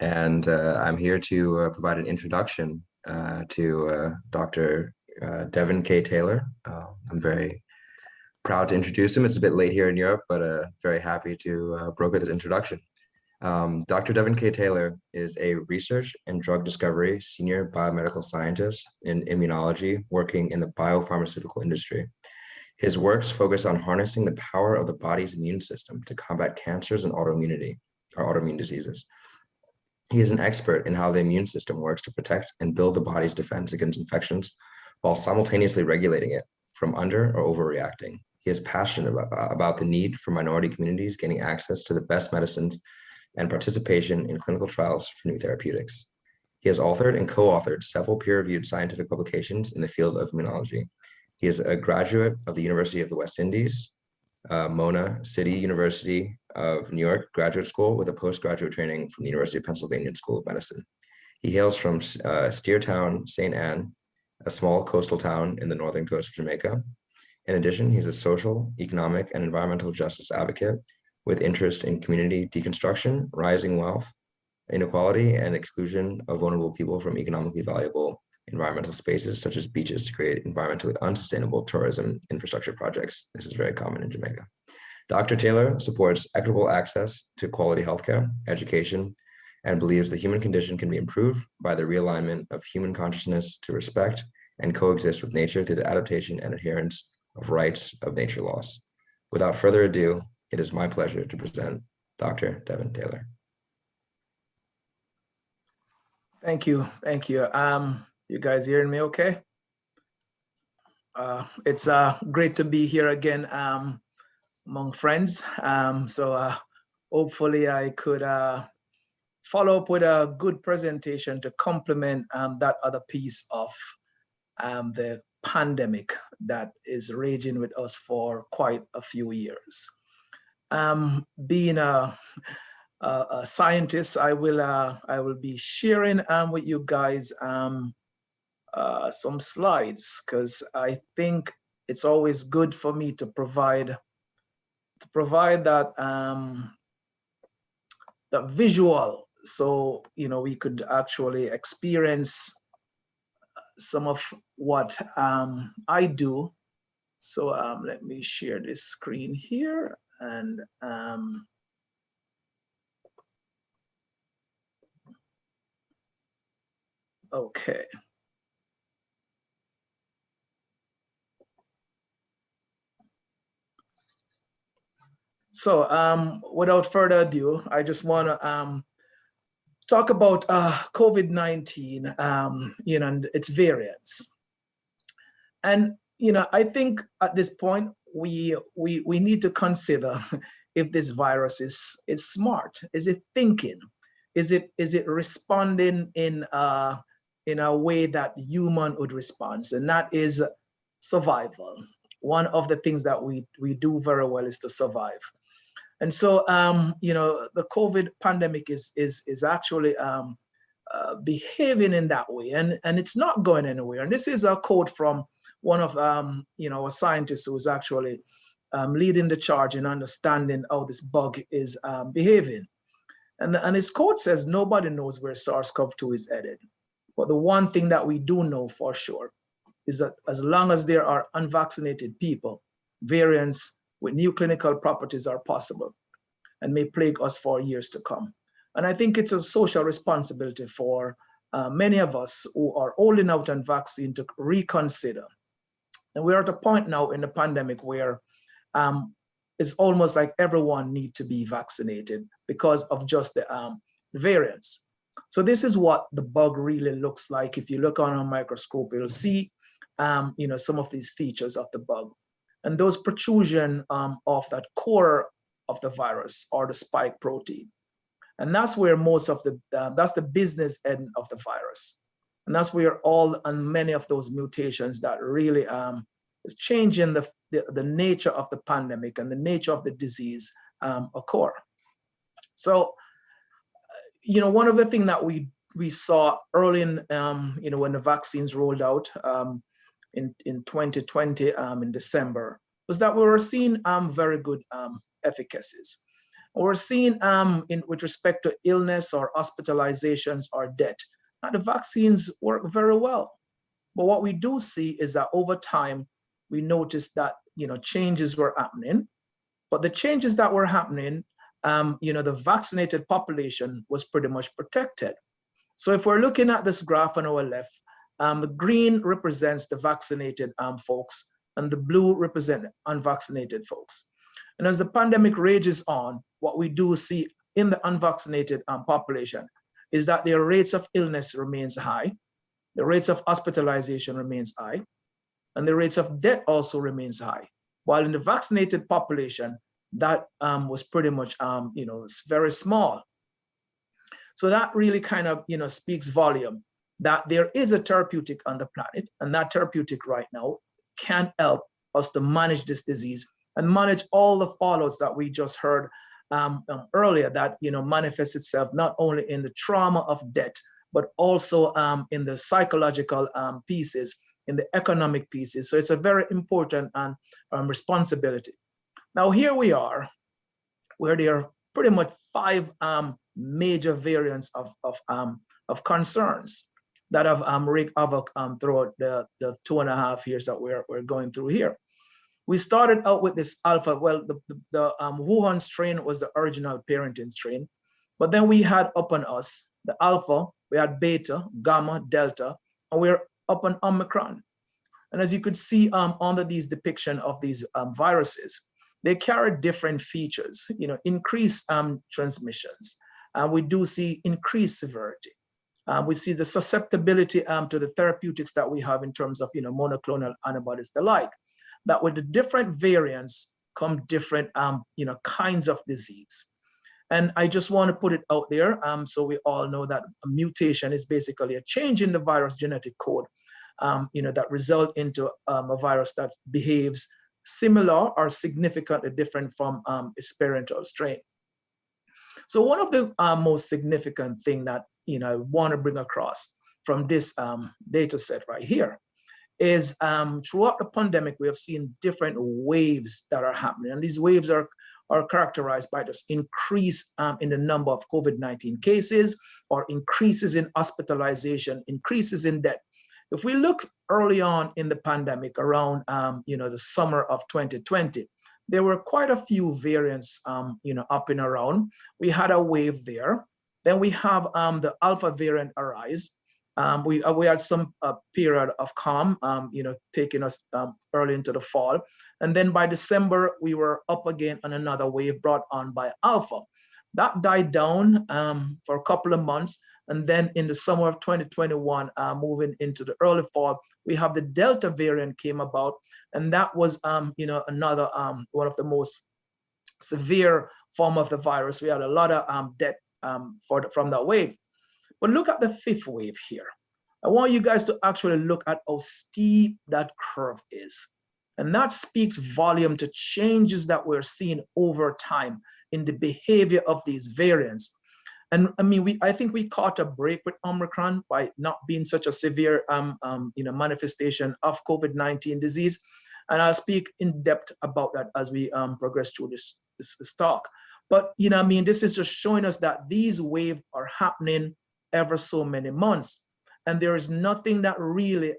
I'm here to provide an introduction to Dr. Devon K. Taylor. I'm very proud to introduce him. It's a bit late here in Europe, but very happy to broker this introduction. Dr. Devon K. Taylor is a research and drug discovery senior biomedical scientist in immunology working in the biopharmaceutical industry. His works focus on harnessing the power of the body's immune system to combat cancers and autoimmune diseases. He is an expert in how the immune system works to protect and build the body's defense against infections while simultaneously regulating it from under or overreacting. He is passionate about the need for minority communities gaining access to the best medicines and participation in clinical trials for new therapeutics. He has authored and co-authored several peer-reviewed scientific publications in the field of immunology. He is a graduate of the University of the West Indies, Mona City University of New York Graduate School with a postgraduate training from the University of Pennsylvania School of Medicine. He hails from Steertown, St. Anne, a small coastal town in the northern coast of Jamaica. In addition, he's a social, economic, and environmental justice advocate with interest in community deconstruction, rising wealth, inequality, and exclusion of vulnerable people from economically valuable environmental spaces, such as beaches, to create environmentally unsustainable tourism infrastructure projects. This is very common in Jamaica. Dr. Taylor supports equitable access to quality healthcare, education, and believes the human condition can be improved by the realignment of human consciousness to respect and coexist with nature through the adaptation and adherence of rights of nature laws. Without further ado, it is my pleasure to present Dr. Devon Taylor. Thank you. Thank you. You guys hearing me okay? It's great to be here again among friends. Hopefully I could follow up with a good presentation to complement that other piece of the pandemic that is raging with us for quite a few years. Being a scientist, I will be sharing with you guys some slides, because I think it's always good for me to provide that that visual, so we could actually experience some of what I do. So let me share this screen here, and okay. So without further ado, I just want to talk about COVID-19, and its variants. And I think at this point we need to consider if this virus is smart. Is it thinking? Is it responding in a way that human would respond? And that is survival. One of the things that we do very well is to survive. And so, the COVID pandemic is actually behaving in that way, and it's not going anywhere. And this is a quote from one of a scientist who is actually leading the charge in understanding how this bug is behaving. And his quote says, "Nobody knows where SARS-CoV-2 is headed, but the one thing that we do know for sure is that as long as there are unvaccinated people, variants with new clinical properties are possible and may plague us for years to come." And I think it's a social responsibility for many of us who are holding out on vaccine to reconsider. And we're at a point now in the pandemic where it's almost like everyone needs to be vaccinated because of just the variants. So this is what the bug really looks like. If you look on a microscope, you'll see some of these features of the bug. And those protrusion of that core of the virus or the spike protein. And that's where most of that's the business end of the virus. And that's where all and many of those mutations that really is changing the nature of the pandemic and the nature of the disease occur. So, one of the things that we saw early in, when the vaccines rolled out, in 2020 in December, was that we were seeing very good efficacies. We're seeing with respect to illness or hospitalizations or death, the vaccines work very well. But what we do see is that over time, we noticed that changes were happening. But the changes that were happening, the vaccinated population was pretty much protected. So if we're looking at this graph on our left, the green represents the vaccinated folks, and the blue represent unvaccinated folks. And as the pandemic rages on, what we do see in the unvaccinated population is that their rates of illness remains high, the rates of hospitalization remains high, and the rates of death also remains high. While in the vaccinated population, that was pretty much, very small. So that really kind of, speaks volume that there is a therapeutic on the planet, and that therapeutic right now can help us to manage this disease and manage all the fallouts that we just heard earlier that manifests itself not only in the trauma of death, but also in the psychological pieces, in the economic pieces. So it's a very important responsibility. Now here we are, where there are pretty much 5 major variants of concerns that have wreaked havoc throughout the 2.5 years that we're going through here. We started out with this alpha. Well, the Wuhan strain was the original parenting strain, but then we had upon us the alpha, we had beta, gamma, delta, and we're up on Omicron. And as you could see under these depiction of these viruses, they carry different features, increased transmissions. We do see increased severity. We see the susceptibility to the therapeutics that we have in terms of monoclonal antibodies, the like. That with the different variants come different kinds of disease. And I just want to put it out there so we all know that a mutation is basically a change in the virus genetic code that result into a virus that behaves similar or significantly different from its parental strain. So one of the most significant thing that I want to bring across from this data set right here is throughout the pandemic, we have seen different waves that are happening. And these waves are characterized by this increase in the number of COVID-19 cases or increases in hospitalization, increases in death. If we look early on in the pandemic around the summer of 2020, there were quite a few variants up and around. We had a wave there. Then we have the alpha variant arise. We had some period of calm, taking us early into the fall. And then by December, we were up again on another wave brought on by Alpha. That died down for a couple of months. And then in the summer of 2021, moving into the early fall, we have the Delta variant came about. And that was, another one of the most severe form of the virus. We had a lot of death from that wave. But look at the fifth wave here. I want you guys to actually look at how steep that curve is. And that speaks volume to changes that we're seeing over time in the behavior of these variants. And I mean, I think we caught a break with Omicron by not being such a severe manifestation of COVID-19 disease. And I'll speak in depth about that as we progress through this talk. But this is just showing us that these waves are happening ever so many months. And there is nothing that really,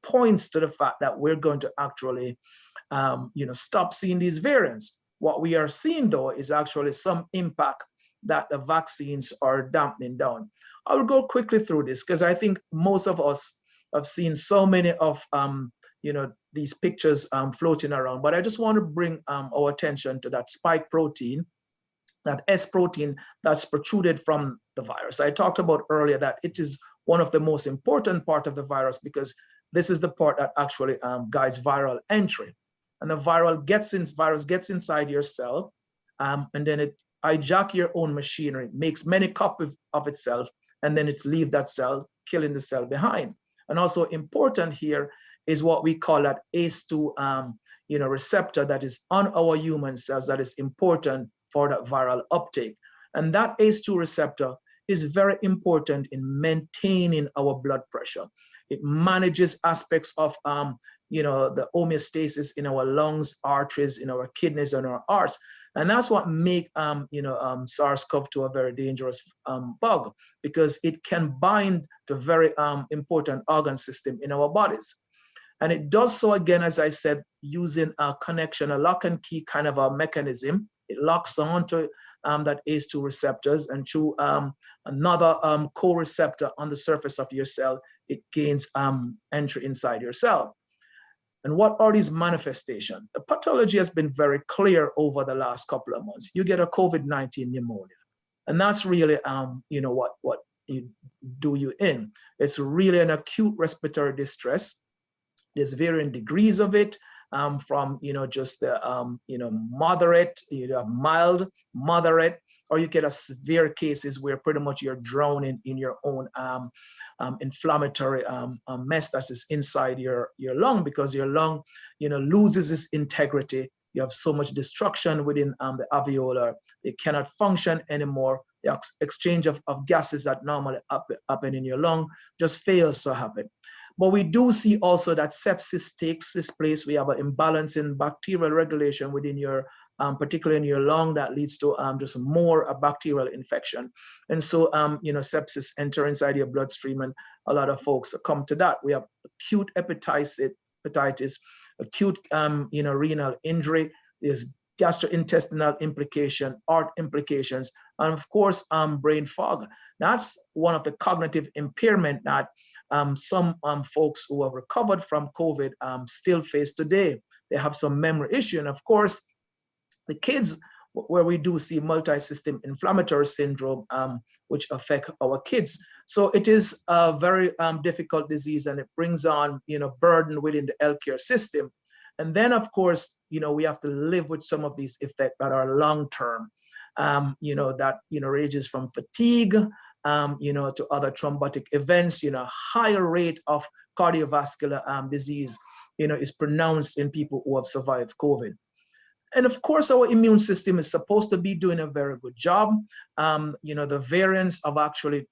points to the fact that we're going to actually, stop seeing these variants. What we are seeing, though, is actually some impact that the vaccines are dampening down. I will go quickly through this because I think most of us have seen so many of, these pictures floating around. But I just want to bring our attention to that spike protein, that S protein that's protruded from the virus. I talked about earlier that it is one of the most important part of the virus because this is the part that actually guides viral entry. And the virus gets inside your cell, and then it hijacks your own machinery, makes many copies of itself, and then it's leave that cell, killing the cell behind. And also important here is what we call that ACE2 receptor that is on our human cells that is important for that viral uptake. And that ACE2 receptor is very important in maintaining our blood pressure. It manages aspects of the homeostasis in our lungs, arteries, in our kidneys, and our hearts. And that's what makes SARS-CoV-2 a very dangerous bug, because it can bind to very important organ system in our bodies. And it does so, again, as I said, using a connection, a lock and key kind of a mechanism. It locks onto that ACE2 receptors, and through another co-receptor on the surface of your cell, it gains entry inside your cell. And what are these manifestations? The pathology has been very clear over the last couple of months. You get a COVID-19 pneumonia, and that's really what you do you in. It's really an acute respiratory distress. There's varying degrees of it. From just the moderate, mild, moderate, or you get a severe cases where pretty much you're drowning in your own inflammatory mess that is inside your lung, because your lung loses its integrity. You have so much destruction within the alveolar, it cannot function anymore. The exchange of gases that normally happen in your lung just fails to happen. But we do see also that sepsis takes this place. We have an imbalance in bacterial regulation within your, particularly in your lung, that leads to just more bacterial infection. And so, sepsis enter inside your bloodstream, and a lot of folks come to that. We have acute hepatitis, acute, renal injury. There's gastrointestinal implication, heart implications, and of course, brain fog. That's one of the cognitive impairment that some folks who have recovered from COVID still face today. They have some memory issue. And of course, the kids, where we do see multi-system inflammatory syndrome, which affect our kids. So it is a very difficult disease, and it brings on, burden within the healthcare system. And then, of course, we have to live with some of these effects that are long-term, that, ranges from fatigue, to other thrombotic events. Higher rate of cardiovascular disease, is pronounced in people who have survived COVID. And of course, our immune system is supposed to be doing a very good job. The variants of actually,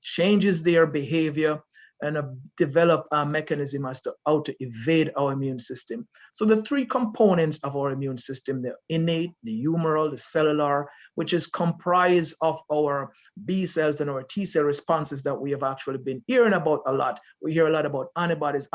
changes their behavior and develop a mechanism as to how to evade our immune system. So the three components of our immune system, the innate, the humoral, the cellular, which is comprised of our B cells and our T cell responses that we have actually been hearing about a lot. We hear a lot about antibodies,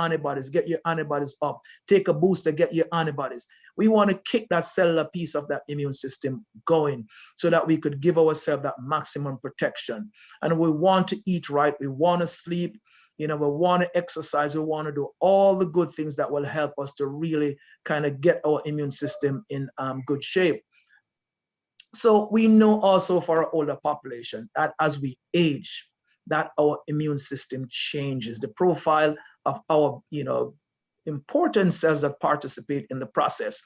get your antibodies up, take a booster, get your antibodies. We want to kick that cellular piece of that immune system going so that we could give ourselves that maximum protection. And we want to eat right, we want to sleep, You know, we want to exercise, we want to do all the good things that will help us to really kind of get our immune system in good shape. So we know also for our older population that as we age, that our immune system changes. The profile of our, important cells that participate in the process,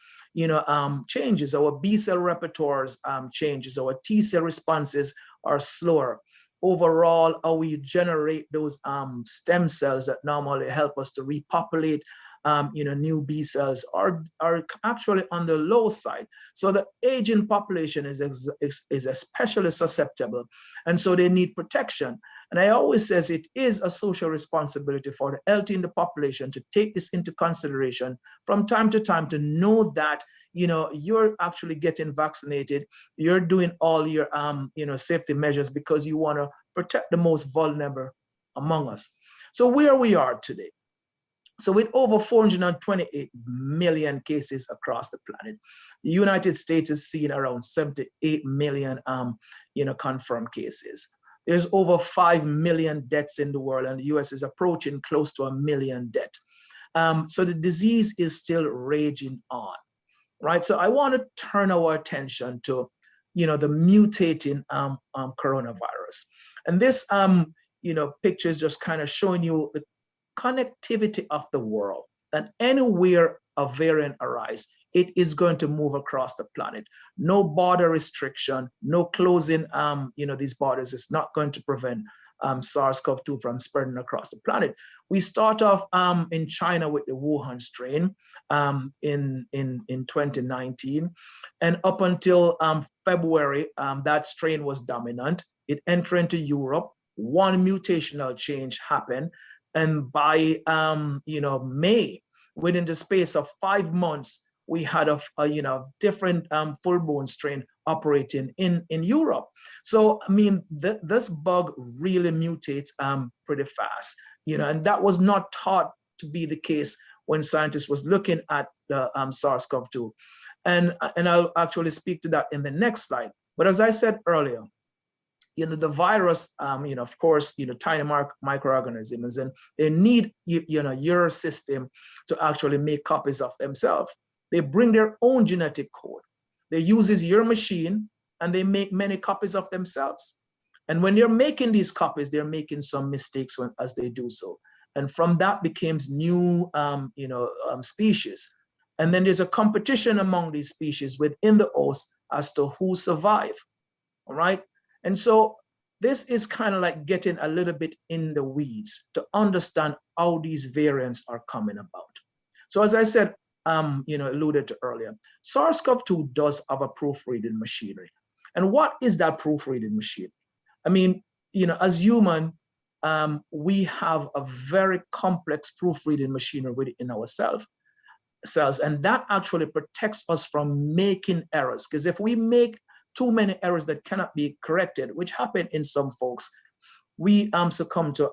changes. Our B cell repertoires changes. Our T cell responses are slower. Overall, how we generate those stem cells that normally help us to repopulate new B cells are actually on the low side. So the aging population is especially susceptible, and so they need protection. And I always says it is a social responsibility for the healthy in the population to take this into consideration from time to time, to know that you're actually getting vaccinated, you're doing all your safety measures because you want to protect the most vulnerable among us. So where we are today. So with over 428 million cases across the planet, the United States is seeing around 78 million confirmed cases. There's over 5 million deaths in the world, and the US is approaching close to 1 million deaths. So the disease is still raging on, right? So I want to turn our attention to, the mutating coronavirus. And this, picture is just kind of showing you the connectivity of the world, that anywhere a variant arises, it is going to move across the planet. No border restriction, no closing, these borders is not going to prevent SARS-CoV-2 from spreading across the planet. We start off in China with the Wuhan strain in 2019, and up until February, that strain was dominant. It entered into Europe. One mutational change happened, and by May, within the space of 5 months, we had a different full-blown strain operating in Europe. So I mean, this bug really mutates pretty fast, and that was not thought to be the case when scientists was looking at the SARS-CoV-2, and I'll actually speak to that in the next slide. But as I said earlier, the virus, of course, tiny microorganisms, and they need, your system to actually make copies of themselves. They bring their own genetic code. They use your machine, and they make many copies of themselves. And when they're making these copies, they're making some mistakes as they do so. And from that becomes new, species. And then there's a competition among these species within the host as to who survive, all right? And so this is kind of like getting a little bit in the weeds to understand how these variants are coming about. So as I said, alluded to earlier, SARS-CoV-2 does have a proofreading machinery. And what is that proofreading machine? I mean, as human, we have a very complex proofreading machinery within our cells, and that actually protects us from making errors. Because if we make too many errors that cannot be corrected, which happen in some folks, we succumb to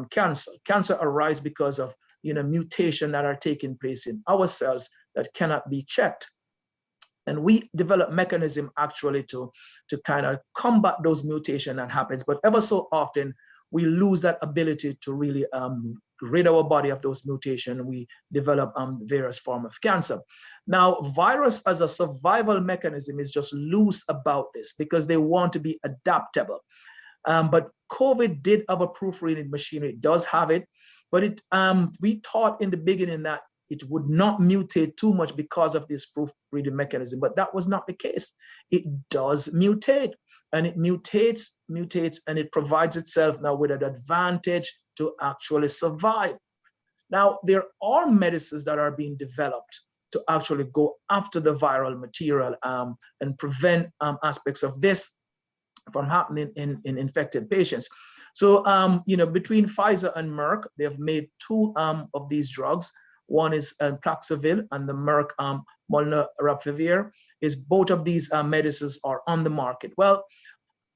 cancer. Cancer arises because of mutation that are taking place in our cells that cannot be checked. And we develop mechanism actually to kind of combat those mutations that happens. But ever so often, we lose that ability to really rid our body of those mutations. We develop various forms of cancer. Now, virus as a survival mechanism is just loose about this because they want to be adaptable. But COVID did have a proofreading machinery. It does have it, but we thought in the beginning that it would not mutate too much because of this proofreading mechanism, but that was not the case. It does mutate, and it mutates, and it provides itself now with an advantage to actually survive. Now, there are medicines that are being developed to actually go after the viral material and prevent aspects of this from happening in infected patients. So, between Pfizer and Merck, they have made 2 of these drugs. One is Paxlovid, and the Merck molnupiravir. Both of these medicines are on the market. Well,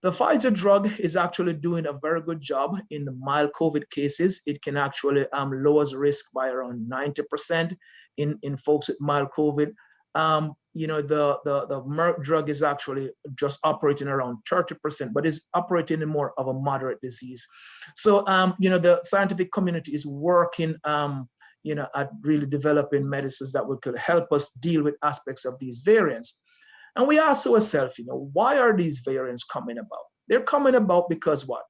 the Pfizer drug is actually doing a very good job in the mild COVID cases. It can actually lower the risk by around 90% in folks with mild COVID. the Merck drug is actually just operating around 30%, but is operating in more of a moderate disease. So, the scientific community is working, at really developing medicines that could help us deal with aspects of these variants. And we ask ourselves, why are these variants coming about? They're coming about because what?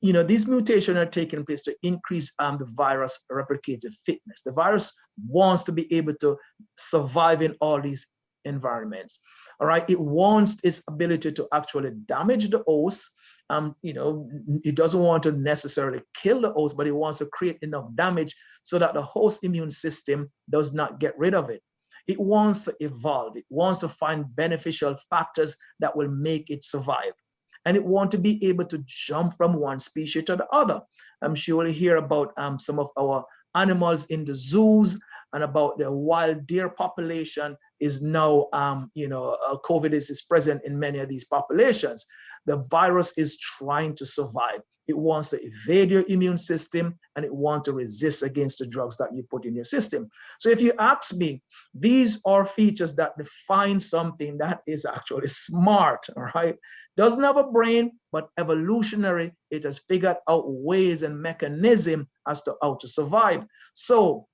These mutations are taking place to increase the virus replicative fitness. The virus wants to be able to survive in all these environments. All right, it wants its ability to actually damage the host. It doesn't want to necessarily kill the host, but it wants to create enough damage so that the host immune system does not get rid of it. It wants to evolve. It wants to find beneficial factors that will make it survive. And it wants to be able to jump from one species to the other. I'm sure you'll hear about some of our animals in the zoos and about the wild deer population is now, COVID is present in many of these populations. The virus is trying to survive. It wants to evade your immune system and it wants to resist against the drugs that you put in your system. So if you ask me, these are features that define something that is actually smart, all right? Doesn't have a brain, but evolutionary, it has figured out ways and mechanism as to how to survive. So,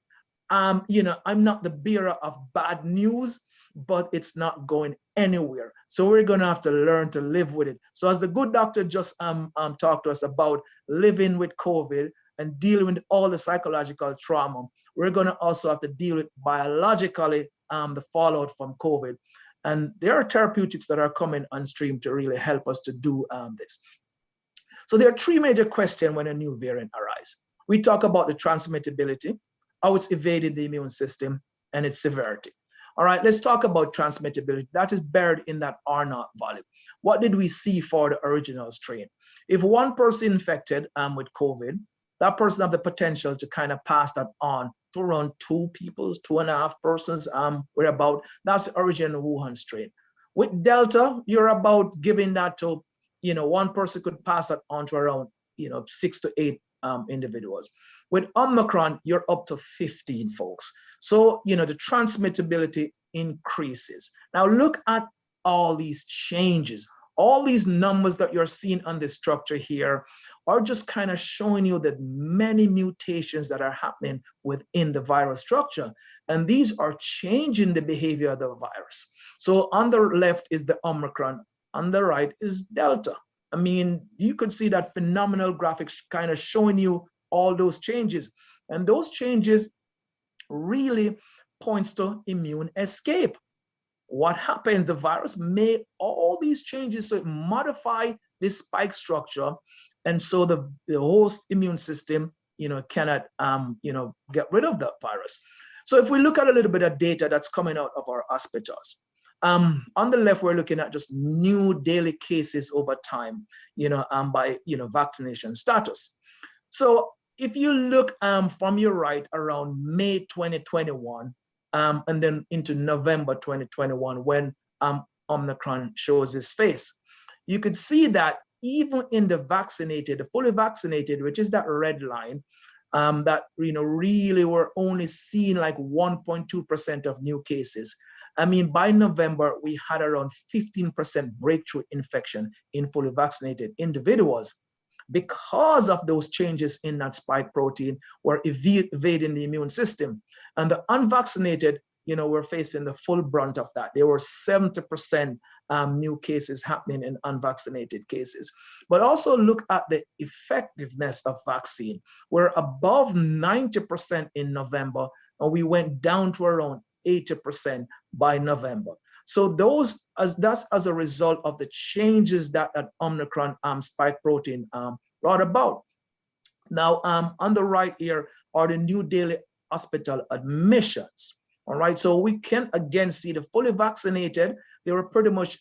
I'm not the bearer of bad news, but it's not going anywhere. So we're going to have to learn to live with it. So as the good doctor just talked to us about living with COVID and dealing with all the psychological trauma, we're going to also have to deal with biologically the fallout from COVID. And there are therapeutics that are coming on stream to really help us to do this. So there are three major questions when a new variant arises. We talk about the transmittability, how it's evading the immune system, and its severity. All right, let's talk about transmittability. That is buried in that R0 value. What did we see for the original strain? If one person infected with COVID, that person have the potential to kind of pass that on to around 2 people, 2.5 persons, that's the original Wuhan strain. With Delta, you're about giving that to, one person could pass that on to around, 6 to 8 individuals. With Omicron, you're up to 15 folks. So, the transmittability increases. Now look at all these changes. All these numbers that you're seeing on this structure here are just kind of showing you that many mutations that are happening within the virus structure. And these are changing the behavior of the virus. So on the left is the Omicron, on the right is Delta. I mean, you could see that phenomenal graphics kind of showing you all those changes. And those changes really points to immune escape. What happens? The virus made all these changes so it modify this spike structure, and so the host immune system, cannot, get rid of the virus. So if we look at a little bit of data that's coming out of our hospitals, on the left we're looking at just new daily cases over time, by vaccination status. So if you look from your right around May 2021. And then into November 2021, when Omicron shows its face, you could see that even in the vaccinated, the fully vaccinated, which is that red line, that really were only seeing like 1.2% of new cases. I mean, by November, we had around 15% breakthrough infection in fully vaccinated individuals. Because of those changes in that spike protein, were evading the immune system. And the unvaccinated, were facing the full brunt of that. There were 70% new cases happening in unvaccinated cases. But also look at the effectiveness of vaccine. We're above 90% in November, and we went down to around 80% by November. So that's as a result of the changes that Omicron spike protein brought about. Now, on the right here are the new daily hospital admissions. All right, so we can again see the fully vaccinated. They were pretty much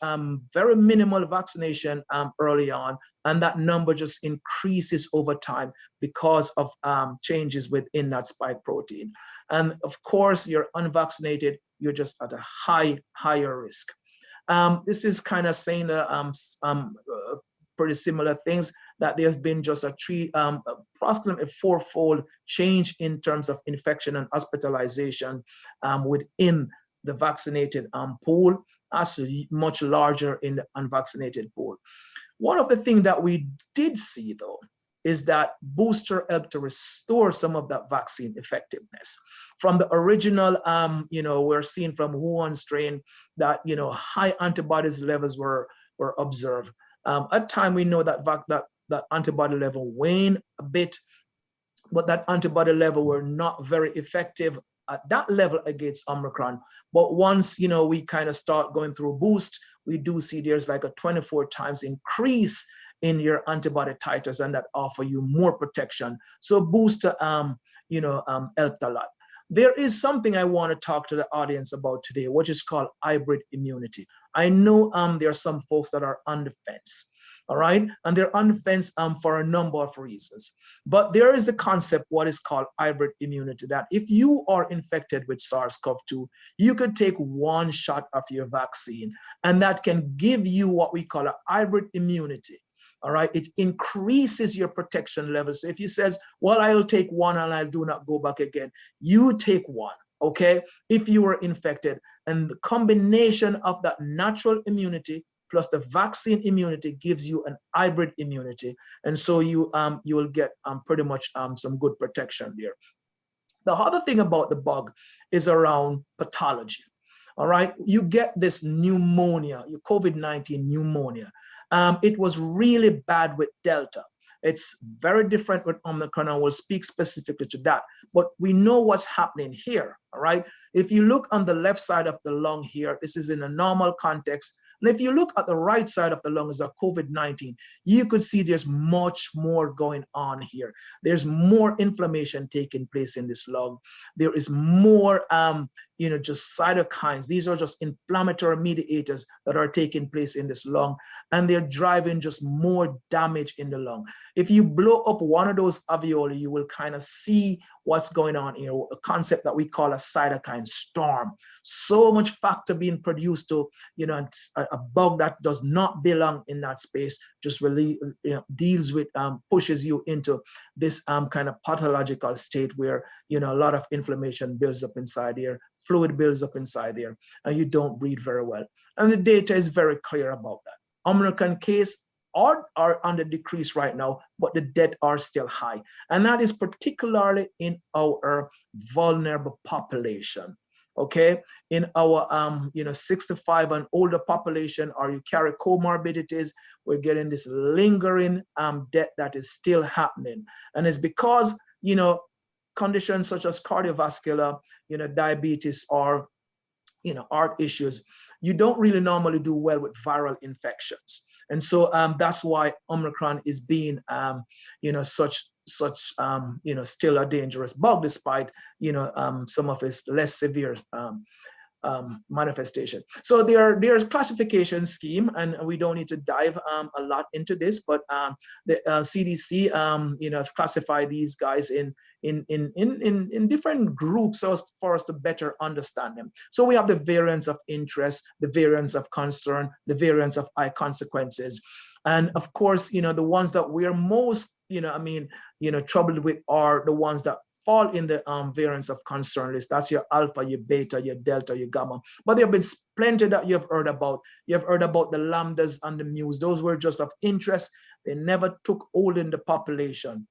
very minimal vaccination early on, and that number just increases over time because of changes within that spike protein. And of course, you're unvaccinated, you're just at a higher risk. This is kind of saying pretty similar things, that there's been just approximately a 4-fold change in terms of infection and hospitalization within the vaccinated pool as much larger in the unvaccinated pool. One of the things that we did see, though, is that booster helped to restore some of that vaccine effectiveness. From the original, we're seeing from Wuhan strain that, high antibodies levels were observed. At time, we know that that antibody level waned a bit, but that antibody level were not very effective at that level against Omicron. But once, we kind of start going through boost, we do see there's like a 24 times increase in your antibody titers, and that offer you more protection. So booster, helped a lot. There is something I want to talk to the audience about today, which is called hybrid immunity. I know there are some folks that are on the fence, all right? And they're on the fence for a number of reasons. But there is the concept, what is called hybrid immunity, that if you are infected with SARS-CoV-2, you could take one shot of your vaccine, and that can give you what we call a hybrid immunity. All right, it increases your protection level. So if you says, well, I'll take one and I do not go back again, you take one, okay? If you were infected, and the combination of that natural immunity plus the vaccine immunity gives you an hybrid immunity. And so you will get pretty much some good protection there. The other thing about the bug is around pathology. All right, you get this pneumonia, your COVID-19 pneumonia. It was really bad with Delta. It's very different with Omicron, and we'll speak specifically to that. But we know what's happening here, all right? If you look on the left side of the lung here, this is in a normal context. And if you look at the right side of the lung is a COVID-19, you could see there's much more going on here. There's more inflammation taking place in this lung. There is more, just cytokines. These are just inflammatory mediators that are taking place in this lung, and they're driving just more damage in the lung. If you blow up one of those alveoli, you will kind of see what's going on, a concept that we call a cytokine storm. So much factor being produced to, a bug that does not belong in that space, just really deals with, pushes you into this kind of pathological state where, a lot of inflammation builds up inside here, fluid builds up inside there, and you don't breathe very well. And the data is very clear about that. Omicron case are on the decrease right now, but the deaths are still high. And that is particularly in our vulnerable population, okay? In our 65 and older population, or you carry comorbidities, we're getting this lingering death that is still happening. And it's because, conditions such as cardiovascular, diabetes, or heart issues, you don't really normally do well with viral infections. And so that's why Omicron is being, still a dangerous bug, despite, some of its less severe manifestation. So there's classification scheme, and we don't need to dive a lot into this, but the CDC, classify these guys in different groups for us to better understand them. So we have the variants of interest, the variants of concern, the variants of high consequences. And of course, the ones that we're most, troubled with are the ones that fall in the variants of concern list. That's your alpha, your beta, your delta, your gamma. But there have been plenty that you've heard about. You've heard about the lambdas and the mu's. Those were just of interest. They never took hold in the population.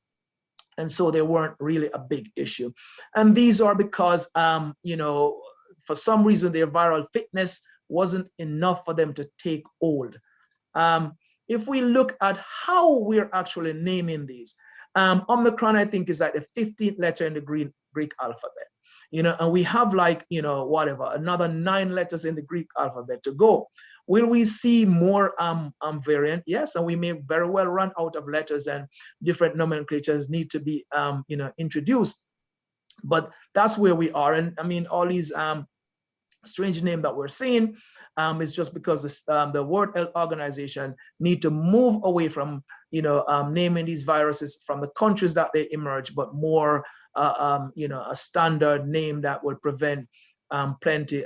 And so they weren't really a big issue. And these are because, for some reason, their viral fitness wasn't enough for them to take hold. If we look at how we're actually naming these, Omicron, I think, is like the 15th letter in the Greek alphabet, and we have another 9 letters in the Greek alphabet to go. Will we see more variant? Yes, and we may very well run out of letters, and different nomenclatures need to be, introduced. But that's where we are. And I mean, all these strange names that we're seeing is just because the World Health Organization need to move away from, naming these viruses from the countries that they emerge, but more, a standard name that would prevent plenty,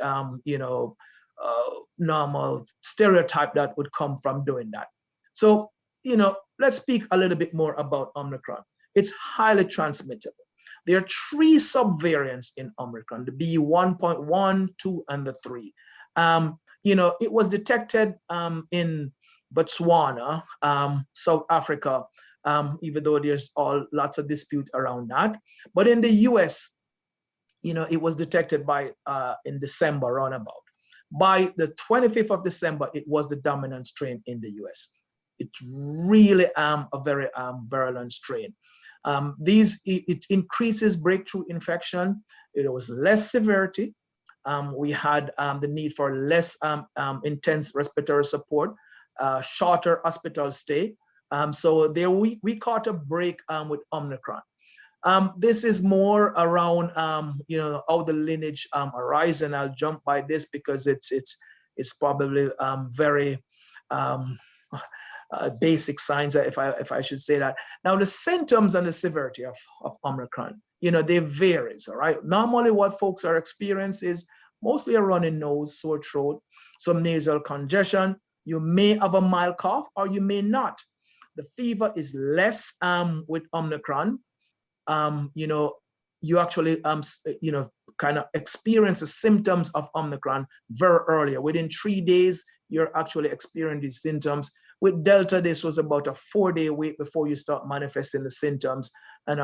normal stereotype that would come from doing that. So, let's speak a little bit more about Omicron. It's highly transmittable. There are 3 subvariants in Omicron, the BE1.1, 2, and the 3. You know, it was detected in Botswana, South Africa, even though there's lots of dispute around that. But in the US, you know, it was detected in December roundabout. By the 25th of December, it was the dominant strain in the US. It's really a very virulent strain. It increases breakthrough infection. It was less severity. We had the need for less intense respiratory support, shorter hospital stay. So there we caught a break with Omicron. This is more around you know, how the lineage arise, and I'll jump by this because it's probably very basic signs, if I should say that. Now the symptoms and the severity of Omicron, you know, they varies. All right. Normally, what folks are experiencing is mostly a runny nose, sore throat, some nasal congestion. You may have a mild cough, or you may not. The fever is less with Omicron. You know, you actually, you know, kind of experience the symptoms of Omicron very early. Within 3 days, you're actually experiencing these symptoms. With Delta, this was about a 4-day wait before you start manifesting the symptoms. And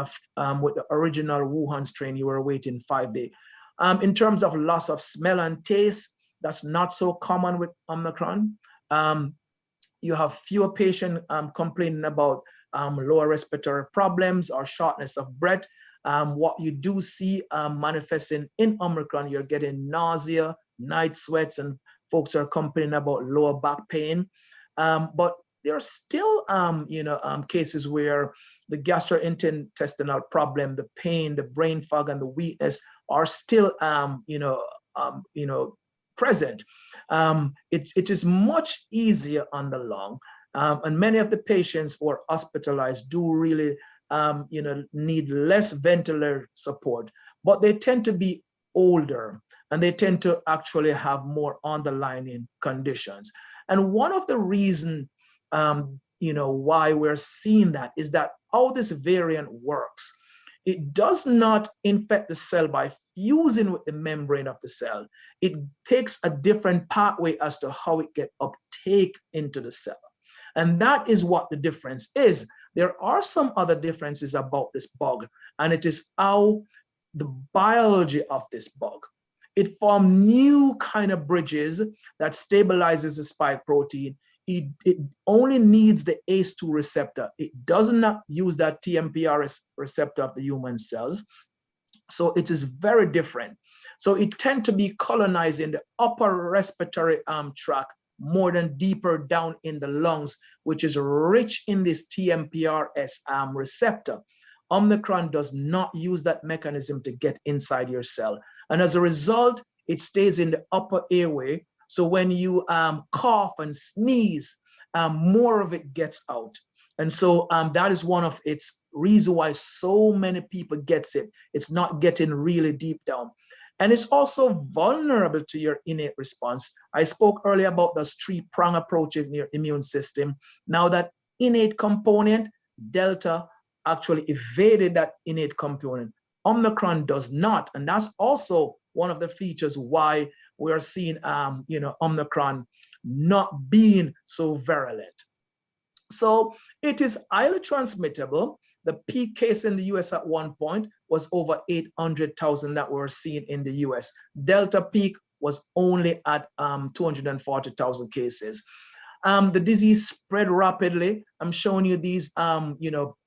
with the original Wuhan strain, you were waiting 5 days. In terms of loss of smell and taste, that's not so common with Omicron. You have fewer patients complaining about lower respiratory problems or shortness of breath. What you do see manifesting in Omicron, you're getting nausea, night sweats, and folks are complaining about lower back pain. But there are still, you know, cases where the gastrointestinal problem, the pain, the brain fog, and the weakness are still, you know, present. It is much easier on the lung. And many of the patients who are hospitalized do really, you know, need less ventilator support, but they tend to be older and they tend to actually have more underlying conditions. And one of the reasons, you know, why we're seeing that is that how this variant works. It does not infect the cell by fusing with the membrane of the cell. It takes a different pathway as to how it gets uptake into the cell. And that is what the difference is. There are some other differences about this bug, and it is how the biology of this bug. It forms new kind of bridges that stabilizes the spike protein. It only needs the ACE2 receptor. It does not use that TMPR receptor of the human cells. So it is very different. So it tends to be colonizing the upper respiratory tract more than deeper down in the lungs, which is rich in this TMPRS receptor. Omicron does not use that mechanism to get inside your cell. And as a result, it stays in the upper airway. So when you cough and sneeze, more of it gets out. And so that is one of its reasons why so many people gets it. It's not getting really deep down. And it's also vulnerable to your innate response. I spoke earlier about those 3-prong approach in your immune system. Now that innate component, Delta actually evaded that innate component. Omicron does not. And that's also one of the features why we are seeing you know, Omicron not being so virulent. So it is highly transmittable. The peak case in the US at one point was over 800,000 that we were seeing in the US. Delta peak was only at 240,000 cases. The disease spread rapidly. I'm showing you these you know,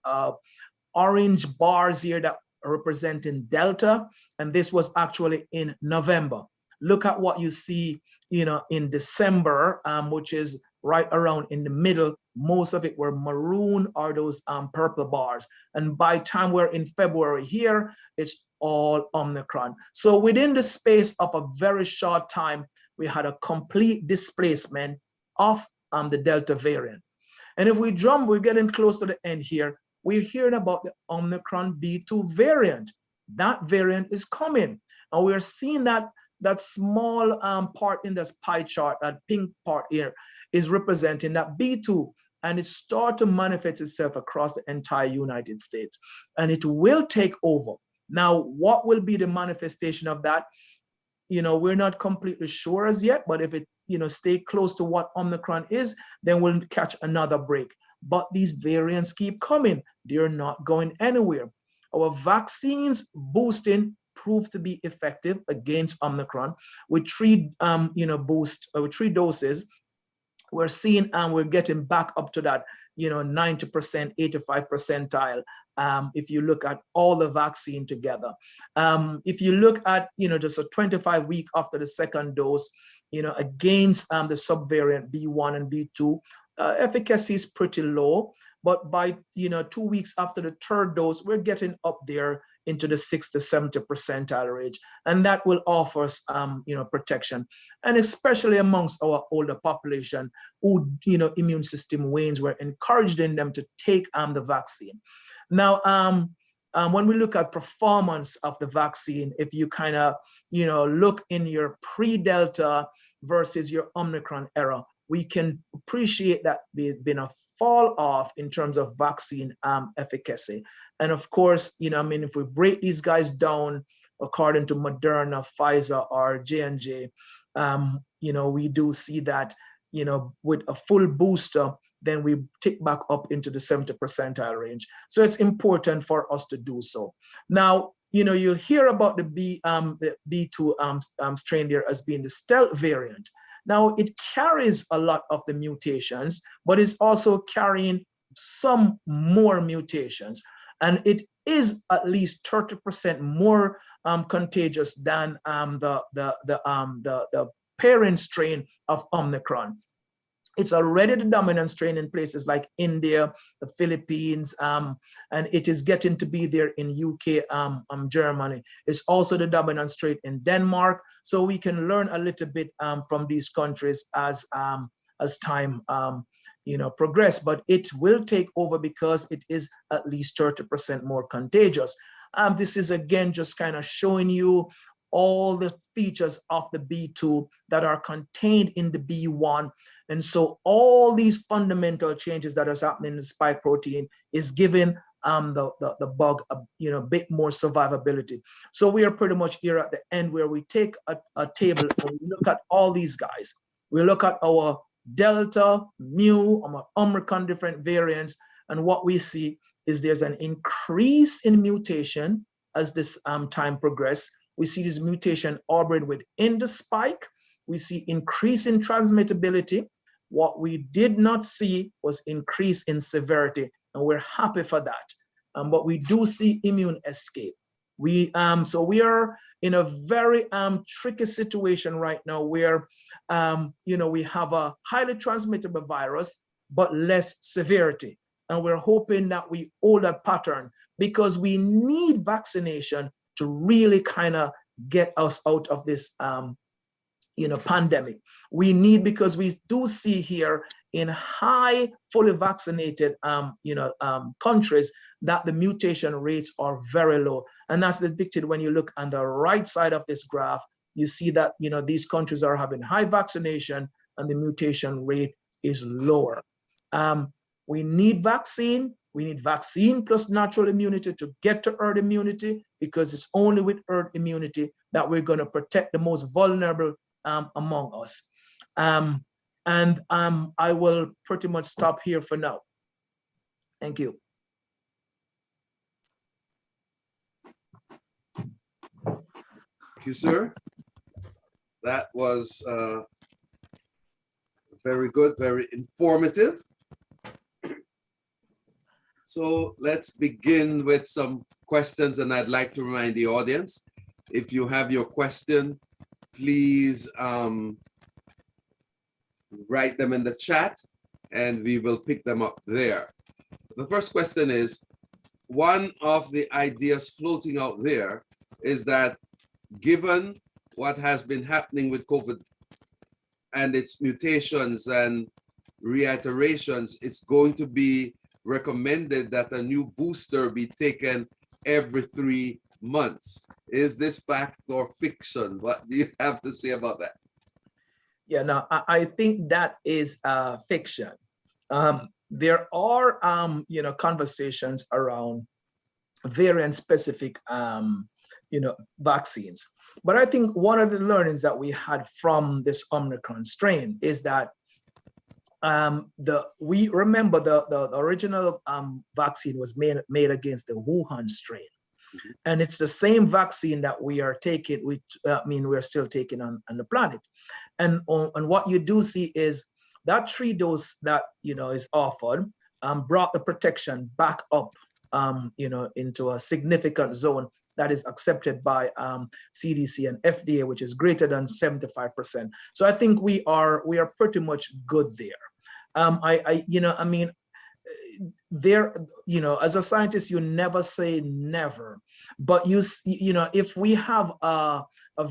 orange bars here that are representing Delta, and this was actually in November. Look at what you see, you know, in December, which is right around in the middle. Most of it were maroon or those purple bars. And by the time we're in February here, it's all Omicron. So within the space of a very short time, we had a complete displacement of the Delta variant. And if we jump, we're getting close to the end here. We're hearing about the Omicron B2 variant. That variant is coming. And we're seeing that small part in this pie chart, that pink part here, is representing that B2, and it starts to manifest itself across the entire United States. And it will take over. Now, what will be the manifestation of that? We're not completely sure as yet, but if it, stay close to what Omicron is, then we'll catch another break. But these variants keep coming. They're not going anywhere. Our vaccines boosting proved to be effective against Omicron with three doses. We're seeing we're getting back up to that 90%, 85 percentile. If you look at all the vaccine together, if you look at just a 25 week after the second dose, against the subvariant B1 and B2, efficacy is pretty low. But by 2 weeks after the third dose, we're getting up there into the 60 to 70 percentile range, and that will offer us protection, and especially amongst our older population who immune system wanes, we're encouraging them to take the vaccine. Now, when we look at performance of the vaccine, if you kind of look in your pre-Delta versus your Omicron era, we can appreciate that there's been a fall off in terms of vaccine efficacy. And of course, if we break these guys down according to Moderna, Pfizer, or J&J, we do see that, with a full booster, then we tick back up into the 70 percentile range. So it's important for us to do so. Now, you'll hear about the B2 strain there as being the stealth variant. Now, it carries a lot of the mutations, but it's also carrying some more mutations. And it is at least 30% more contagious than the parent strain of Omicron. It's already the dominant strain in places like India, the Philippines, and it is getting to be there in UK, Germany. It's also the dominant strain in Denmark. So we can learn a little bit from these countries as time progress, but it will take over because it is at least 30% more contagious. This is again just kind of showing you all the features of the B2 that are contained in the B1. And so all these fundamental changes that is happening in the spike protein is giving the bug a bit more survivability. So we are pretty much here at the end where we take a table and we look at all these guys. We look at our Delta, Mu, Omicron different variants, and what we see is there's an increase in mutation as this time progresses. We see this mutation orbited within the spike. We see increase in transmittability. What we did not see was increase in severity, and we're happy for that. But we do see immune escape. So we are in a very tricky situation right now where we have a highly transmittable virus, but less severity. And we're hoping that we hold that pattern because we need vaccination to really kind of get us out of this pandemic. We need, because we do see here in high fully vaccinated countries that the mutation rates are very low. And that's depicted when you look on the right side of this graph. You see that these countries are having high vaccination and the mutation rate is lower. We need vaccine. We need vaccine plus natural immunity to get to herd immunity, because it's only with herd immunity that we're going to protect the most vulnerable among us. I will pretty much stop here for now. Thank you. Thank you, sir. That was very good, very informative. So let's begin with some questions, and I'd like to remind the audience, if you have your question, please write them in the chat and we will pick them up there. The first question is, one of the ideas floating out there is that given what has been happening with COVID and its mutations and reiterations, it's going to be recommended that a new booster be taken every 3 months. Is this fact or fiction? What do you have to say about that? Yeah, no, I think that is fiction. There are, conversations around variant-specific, vaccines. But I think one of the learnings that we had from this Omicron strain is that we remember the original vaccine was made against the Wuhan strain. And it's the same vaccine that we are taking, which we're still taking on the planet. And what you do see is that 3-dose that is offered brought the protection back up into a significant zone that is accepted by CDC and FDA, which is greater than 75%. So I think we are pretty much good there. There, as a scientist, you never say never, but if we have a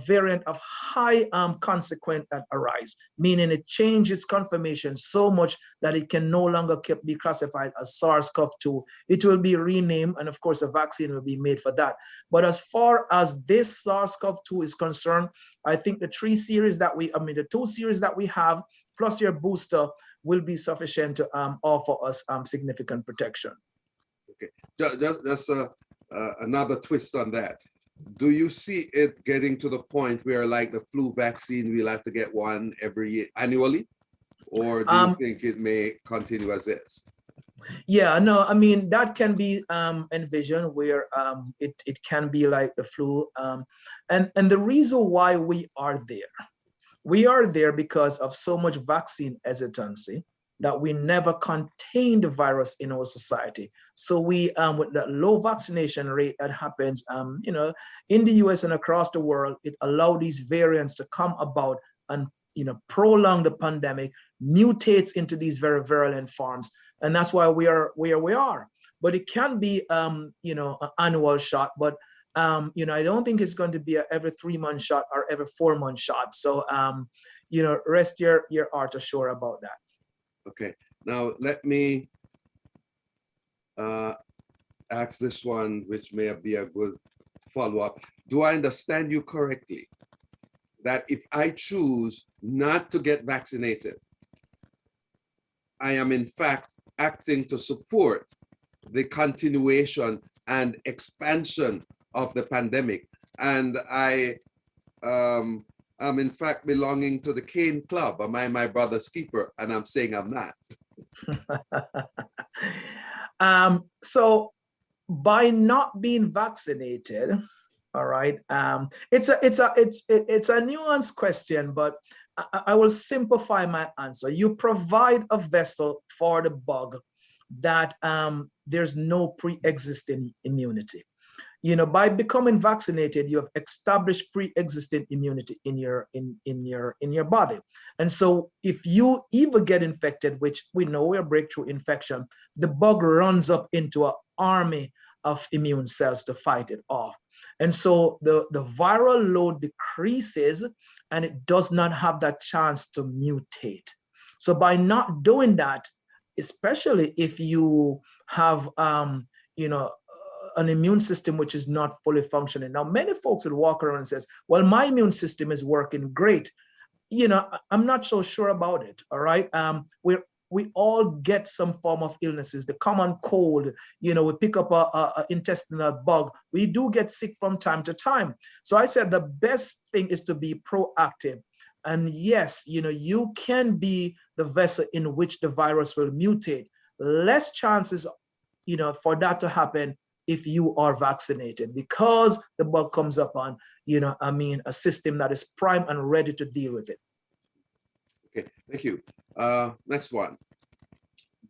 variant of high consequence that arise, meaning it changes conformation so much that it can no longer be classified as SARS-CoV-2, it will be renamed, and of course a vaccine will be made for that. But as far as this SARS-CoV-2 is concerned, I think the 2 series that we have, plus your booster, will be sufficient to offer us significant protection. Okay, just another twist on that. Do you see it getting to the point where, like the flu vaccine, we'll have to get one every year annually, or do you think it may continue as is? Yeah, no, that can be envisioned where it can be like the flu, and the reason why we are there because of so much vaccine hesitancy that we never contained the virus in our society. So we, with the low vaccination rate that happens, in the US and across the world, it allowed these variants to come about and, prolong the pandemic, mutates into these very virulent forms. And that's why we are where we are. But it can be, an annual shot, but I don't think it's going to be every 3-month shot or every 4-month shot. So, rest your heart assured about that. Okay, now let me ask this one, which may be a good follow-up. Do I understand you correctly that if I choose not to get vaccinated, I am in fact acting to support the continuation and expansion of the pandemic, and I am in fact belonging to the Cane Club? Am I my brother's keeper? And I'm saying I'm not. So by not being vaccinated, all right, it's a nuanced question, but I will simplify my answer. You provide a vessel for the bug that there's no pre-existing immunity. By becoming vaccinated, you have established pre-existing immunity in your body. And so if you even get infected, which we know we're a breakthrough infection, the bug runs up into an army of immune cells to fight it off. And so the viral load decreases and it does not have that chance to mutate. So by not doing that, especially if you have, an immune system which is not fully functioning. Now, many folks will walk around and says, well, my immune system is working great. I'm not so sure about it, all right? We all get some form of illnesses, the common cold, we pick up a intestinal bug. We do get sick from time to time. So I said the best thing is to be proactive. And yes, you can be the vessel in which the virus will mutate. Less chances, for that to happen if you are vaccinated, because the bug comes up on, a system that is primed and ready to deal with it. Okay, thank you. Next one.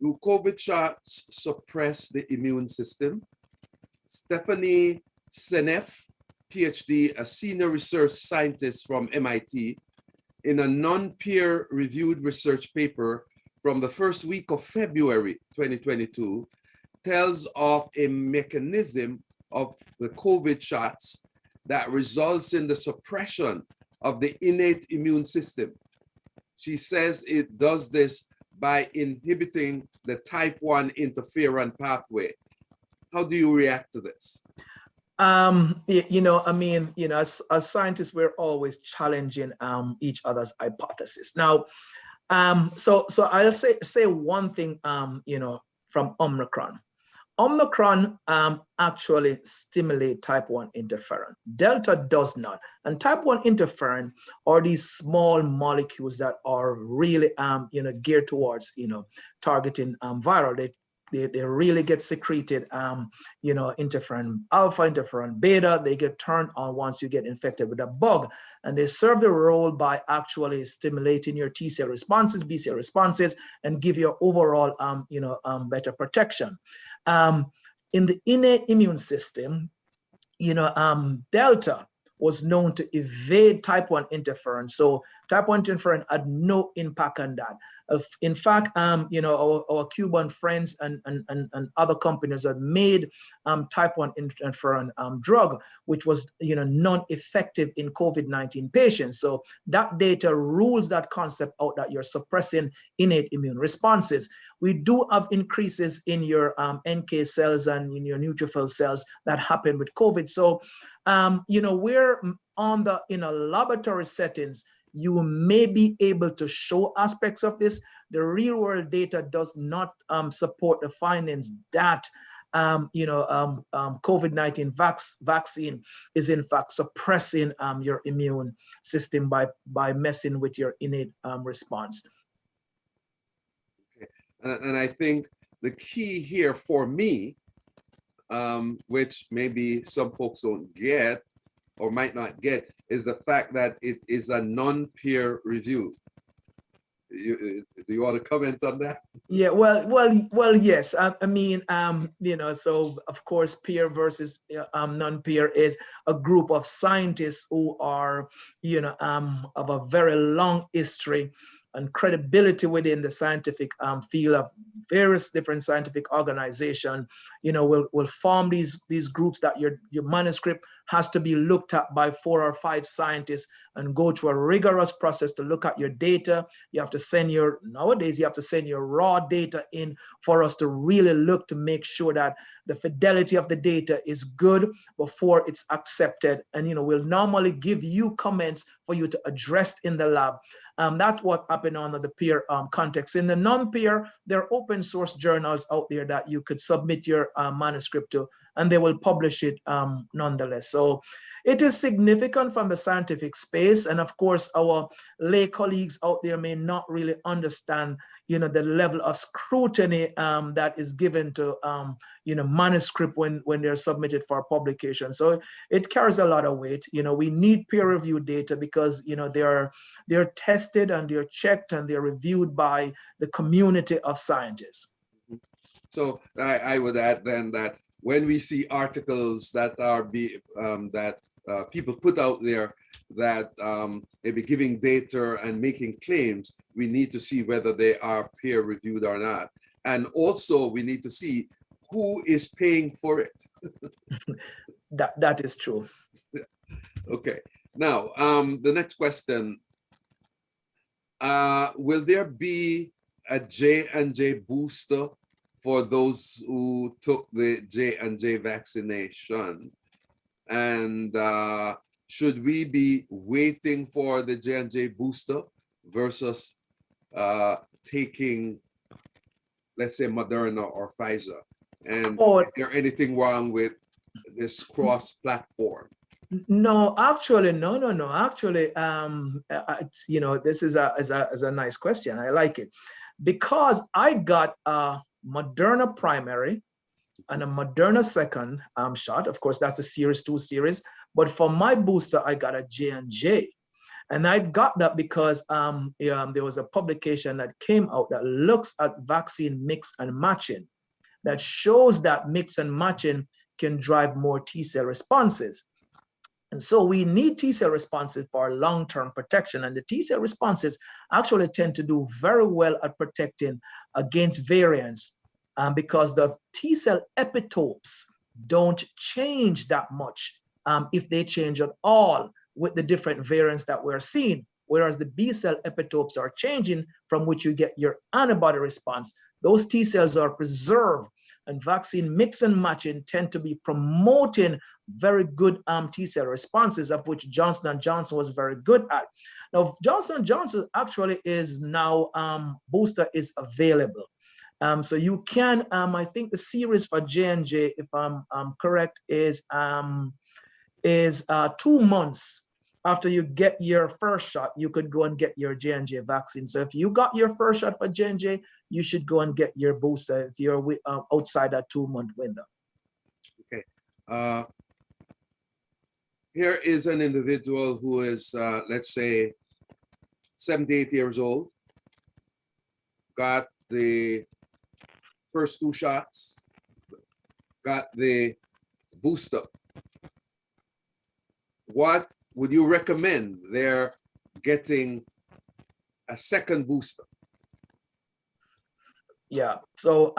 Do COVID shots suppress the immune system? Stephanie Seneff, PhD, a senior research scientist from MIT, in a non-peer reviewed research paper from the first week of February 2022, tells of a mechanism of the COVID shots that results in the suppression of the innate immune system. She says it does this by inhibiting the type 1 interferon pathway. How do you react to this? As scientists, we're always challenging each other's hypothesis. Now, so I'll say one thing, from Omicron. Omicron actually stimulate type 1 interferon. Delta does not. And type 1 interferon are these small molecules that are really geared towards targeting viral. They really get secreted, interferon alpha, interferon beta, they get turned on once you get infected with a bug. And they serve the role by actually stimulating your T cell responses, B cell responses, and give you overall, better protection. In the innate immune system, Delta was known to evade type 1 interferon. So type 1 interferon had no impact on that. In fact, our Cuban friends and other companies have made type 1 interferon drug, which was non-effective in COVID-19 patients. So that data rules that concept out that you're suppressing innate immune responses. We do have increases in your NK cells and in your neutrophil cells that happen with COVID. So, we're on the laboratory settings, you may be able to show aspects of this. The real world data does not support the findings that COVID-19 vaccine is in fact suppressing your immune system by messing with your innate response. Okay. And I think the key here for me, which maybe some folks don't get or might not get, is the fact that it is a non-peer review. Do you want to comment on that? Yeah, well, yes. I mean, so of course, peer versus non-peer is a group of scientists who are, of a very long history and credibility within the scientific field of various different scientific organizations, will form these groups that your manuscript has to be looked at by 4 or 5 scientists and go through a rigorous process to look at your data. You have to send nowadays you have to send your raw data in for us to really look to make sure that the fidelity of the data is good before it's accepted. And, we'll normally give you comments for you to address in the lab. That's what happened on the peer context. In the non-peer, there are open source journals out there that you could submit your manuscript to, and they will publish it nonetheless. So it is significant from the scientific space. And of course, our lay colleagues out there may not really understand, the level of scrutiny that is given to, manuscript when they're submitted for publication. So it carries a lot of weight. We need peer-reviewed data because, they're tested and they're checked and they're reviewed by the community of scientists. So I would add then that when we see articles that are people put out there that may be giving data and making claims, we need to see whether they are peer reviewed or not. And also we need to see who is paying for it. That is true. Okay. Now, the next question, will there be a J&J booster for those who took the J&J vaccination? And should we be waiting for the J&J booster versus taking, let's say, Moderna or Pfizer? And is there anything wrong with this cross-platform? No, actually, no. Actually, this is a nice question. I like it because I got a Moderna primary and a Moderna second shot. Of course, that's a series 2 series. But for my booster, I got a J&J. And I got that because there was a publication that came out that looks at vaccine mix and matching that shows that mix and matching can drive more T cell responses. And so we need T cell responses for long-term protection. And the T cell responses actually tend to do very well at protecting against variants because the T cell epitopes don't change that much if they change at all with the different variants that we're seeing, whereas the B cell epitopes are changing from which you get your antibody response. Those T cells are preserved, and vaccine mix and matching tend to be promoting very good T cell responses, of which Johnson & Johnson was very good at. Now, Johnson & Johnson actually is now, booster is available. So you can, I think the series for J&J, if I'm correct, is 2 months after you get your first shot, you could go and get your J&J vaccine. So if you got your first shot for J&J, you should go and get your booster if you're outside that 2-month window. Okay. Here is an individual who is, let's say, 78 years old, got the first 2 shots, got the booster. What would you recommend they're getting a second booster? Yeah, so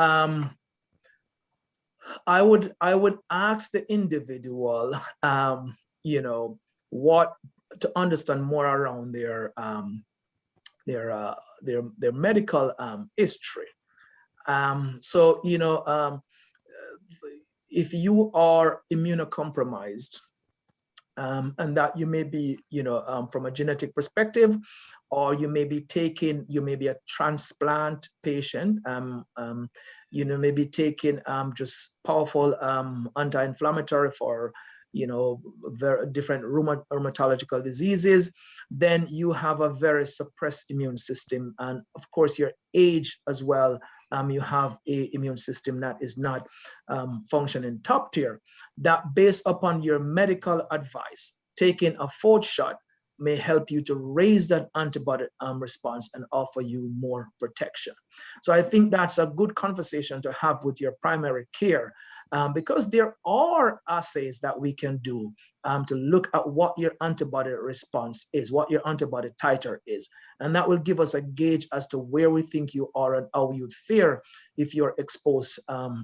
I would ask the individual, you know, what to understand more around their medical history. So, you know, if you are immunocompromised, and that you may be, you know, from a genetic perspective, or you may be a transplant patient, you know, maybe taking just powerful anti-inflammatory for, you know, very different rheumatological diseases, then you have a very suppressed immune system. And of course, your age as well, you have a immune system that is not functioning top tier. That based upon your medical advice, taking a 4th shot may help you to raise that antibody response and offer you more protection. So I think that's a good conversation to have with your primary care, because there are assays that we can do to look at what your antibody response is, what your antibody titer is. And that will give us a gauge as to where we think you are and how you'd fare if you're exposed,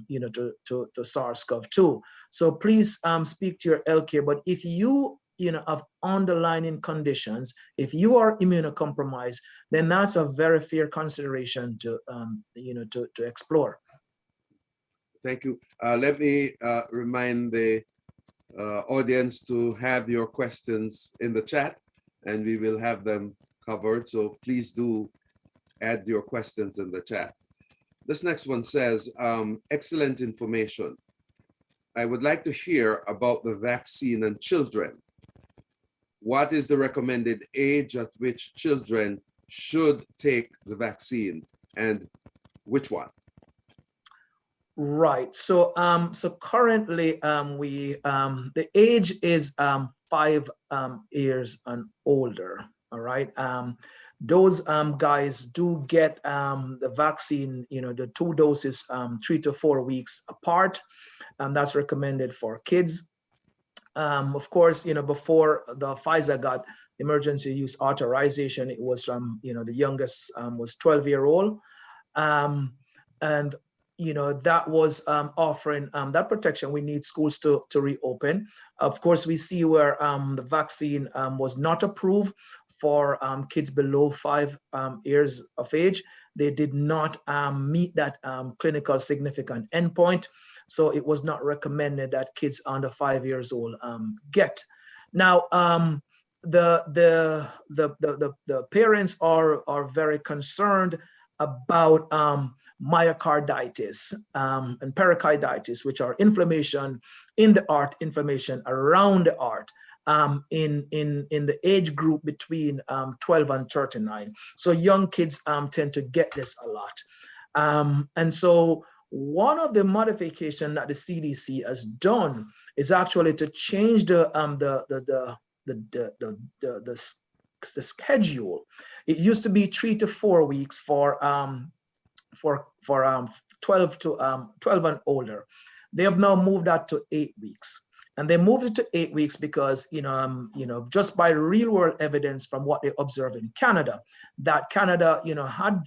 you know, to SARS-CoV-2. So please speak to your healthcare. But if you know, of underlying conditions, if you are immunocompromised, then that's a very fair consideration to, you know, to explore. Thank you. Let me remind the audience to have your questions in the chat, and we will have them covered. So please do add your questions in the chat. This next one says, excellent information. I would like to hear about the vaccine and children. What is the recommended age at which children should take the vaccine, and which one? Right. So so currently the age is 5 years and older. All right. Those guys do get the vaccine, you know, the 2 doses 3 to 4 weeks apart. That's recommended for kids. Of course, you know, before the Pfizer got emergency use authorization, it was from, you know, the youngest was 12-year-old. And, you know, that was offering that protection. We need schools to reopen. Of course, we see where the vaccine was not approved for kids below 5 years of age. They did not meet that clinical significant endpoint. So it was not recommended that kids under 5 years old get. Now, the parents are very concerned about myocarditis and pericarditis, which are inflammation in the heart, inflammation around the heart, in the age group between 12 and 39. So young kids tend to get this a lot. And so one of the modifications that the CDC has done is actually to change the schedule. It used to be 3 to 4 weeks for 12 and older. They have now moved that to 8 weeks. And they moved it to 8 weeks because, just by real world evidence from what they observed in Canada, that Canada, had,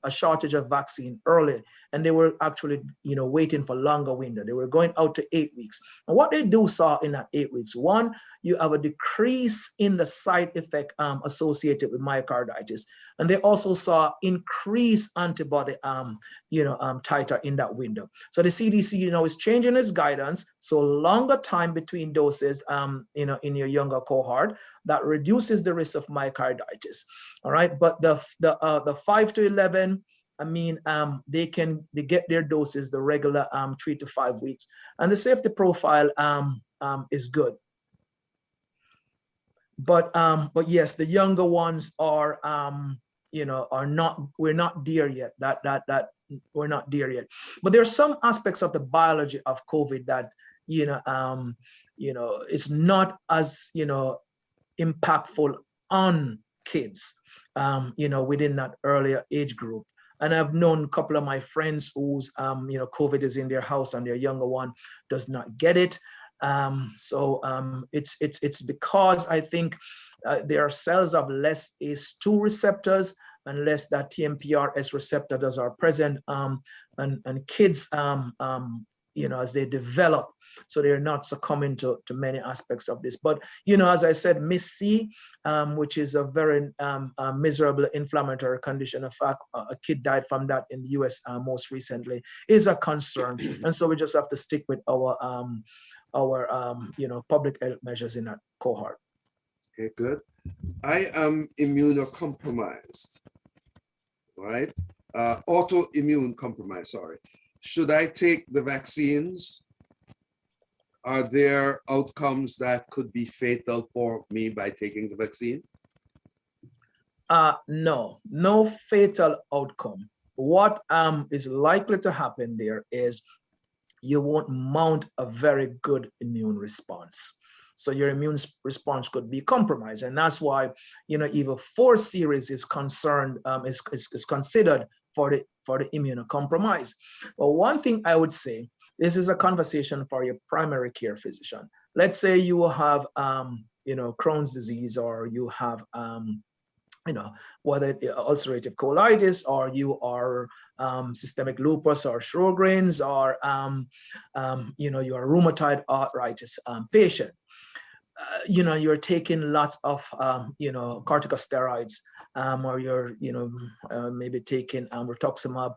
a shortage of vaccine early, and they were actually, waiting for longer window. They were going out to 8 weeks. And what they saw in that 8 weeks, one, you have a decrease in the side effect associated with myocarditis. And they also saw increased antibody, titer in that window. So the CDC, is changing its guidance. So longer time between doses, in your younger cohort, that reduces the risk of myocarditis. All right, but the 5 to 11, they get their doses the regular 3 to 5 weeks, and the safety profile is good. But yes, the younger ones are we're not there yet. We're not there yet. But there are some aspects of the biology of COVID that it's not as impactful on kids within that earlier age group. And I've known a couple of my friends whose COVID is in their house and their younger one does not get it. It's because I think there are cells of less ACE2 receptors and less that TMPRS receptors are present, and kids as they develop, so they're not succumbing to many aspects of this. But as I said, Miss C, which is a very miserable inflammatory condition. In fact, a kid died from that in the US most recently, is a concern. And so we just have to stick with our public health measures in that cohort. Okay, good. I am immunocompromised, right? Autoimmune compromised, sorry. Should I take the vaccines? Are there outcomes that could be fatal for me by taking the vaccine? No fatal outcome. What is likely to happen there is you won't mount a very good immune response. So your immune response could be compromised. And that's why, even 4 series is concerned, is considered for the immunocompromised. But one thing I would say, this is a conversation for your primary care physician. Let's say you have, Crohn's disease, or you have, whether it's ulcerative colitis, or you are systemic lupus or Sjogren's, or you're a rheumatoid arthritis patient. You're taking lots of corticosteroids, or you're maybe taking rituximab.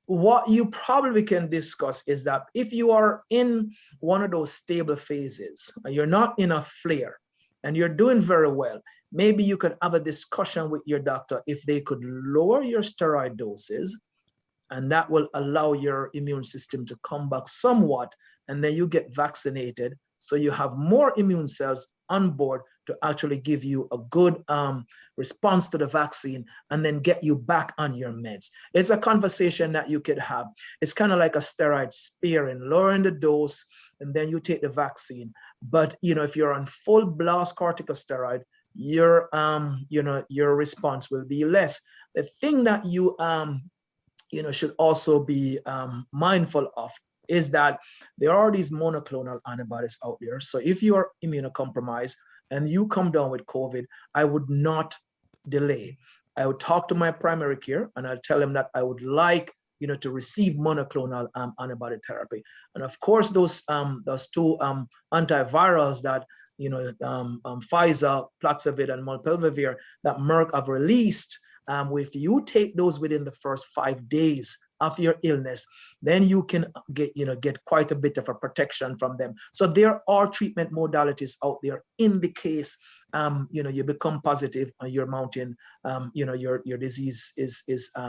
What you probably can discuss is that if you are in one of those stable phases, you're not in a flare, and you're doing very well, maybe you could have a discussion with your doctor if they could lower your steroid doses, and that will allow your immune system to come back somewhat, and then you get vaccinated, so you have more immune cells on board to actually give you a good response to the vaccine, and then get you back on your meds. It's a conversation that you could have. It's kind of like a steroid sparing, lowering the dose, and then you take the vaccine. But if you're on full blast corticosteroid, your response will be less. The thing that you should also be mindful of is that there are these monoclonal antibodies out there. So if you are immunocompromised and you come down with COVID, I would not delay. I would talk to my primary care, and I'll tell them that I would like to receive monoclonal antibody therapy. And of course, those 2 antivirals that Pfizer, Paxlovid, and Molnupiravir that Merck have released, if you take those within the first 5 days of your illness, then you can get quite a bit of a protection from them. So there are treatment modalities out there in the case you become positive and you're mounting your disease is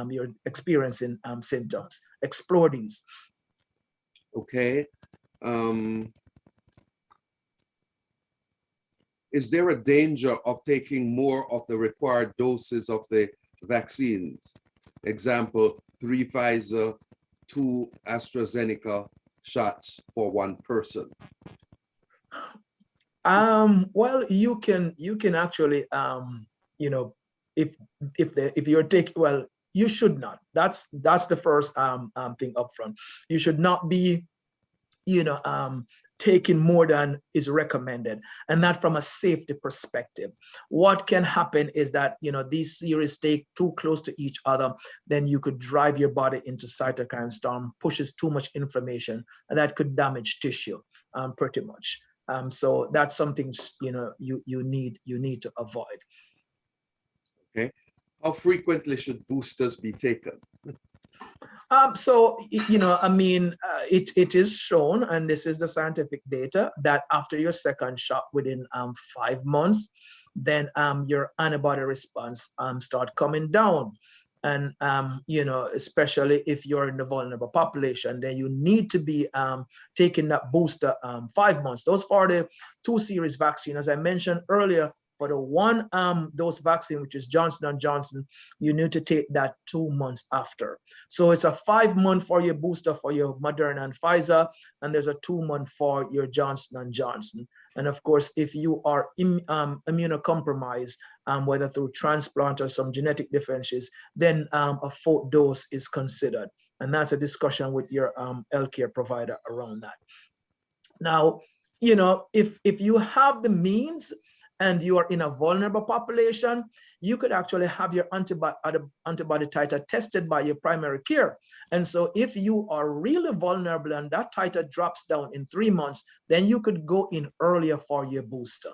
you're experiencing symptoms. Explore these. Okay. Is there a danger of taking more of the required doses of the vaccines? Example, 3 Pfizer, 2 AstraZeneca shots for 1 person. Well, you can actually if you're taking, well, you should not. That's the first thing up front. You should not be taking more than is recommended, and that from a safety perspective. What can happen is that these series take too close to each other, then you could drive your body into cytokine storm, pushes too much inflammation, and that could damage tissue pretty much. So that's something you need to avoid. Okay, how frequently should boosters be taken? It is shown, and this is the scientific data, that after your second shot within 5 months, then your antibody response start coming down. And, especially if you're in the vulnerable population, then you need to be taking that booster 5 months. Those are the 2 series vaccine. As I mentioned earlier, for the 1 dose vaccine, which is Johnson & Johnson, you need to take that 2 months after. So it's a 5-month for your booster for your Moderna and Pfizer, and there's a 2-month for your Johnson & Johnson. And of course, if you are immunocompromised, whether through transplant or some genetic differences, then a 4th dose is considered. And that's a discussion with your healthcare provider around that. Now, if you have the means and you are in a vulnerable population, you could actually have your antibody titer tested by your primary care. And so if you are really vulnerable and that titer drops down in 3 months, then you could go in earlier for your booster.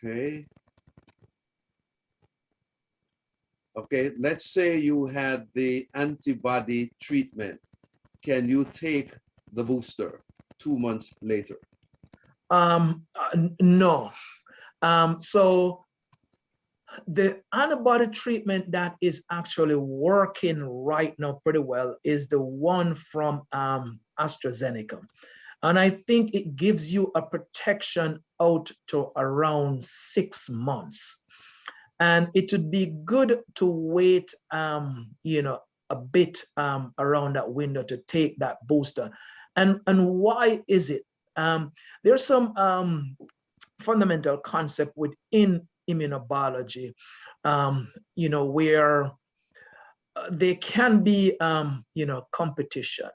Okay. Okay, let's say you had the antibody treatment. Can you take the booster 2 months later? No. So the antibody treatment that is actually working right now pretty well is the one from AstraZeneca. And I think it gives you a protection out to around 6 months. And it would be good to wait, a bit around that window to take that booster. And why is it? There's some fundamental concept within immunobiology, where there can be, competition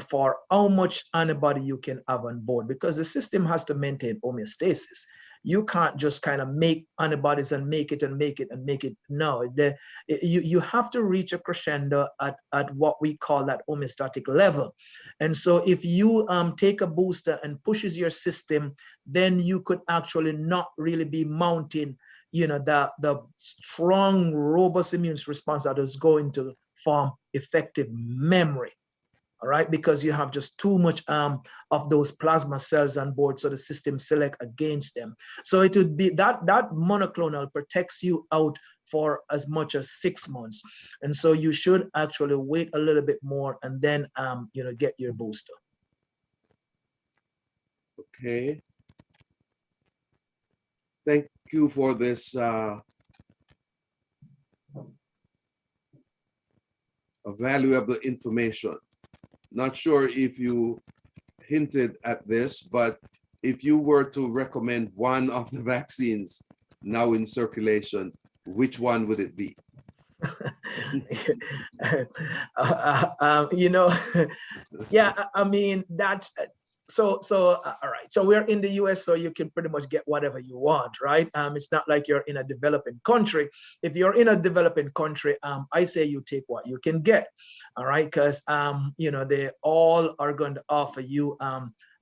for how much antibody you can have on board, because the system has to maintain homeostasis. You can't just kind of make antibodies and make it and make it and make it. No, you have to reach a crescendo at what we call that homeostatic level. And so if you take a booster and pushes your system, then you could actually not really be mounting, the strong, robust immune response that is going to form effective memory. All right, because you have just too much of those plasma cells on board, so the system select against them. So it would be that monoclonal protects you out for as much as 6 months, and so you should actually wait a little bit more and then get your booster. Okay. Thank you for this valuable information. Not sure if you hinted at this, but if you were to recommend one of the vaccines now in circulation, which one would it be? Yeah, I mean, that's so all right. So we're in the US, so you can pretty much get whatever you want, right? It's not like you're in a developing country. If you're in a developing country, I say you take what you can get, all right? Because they all are going to offer you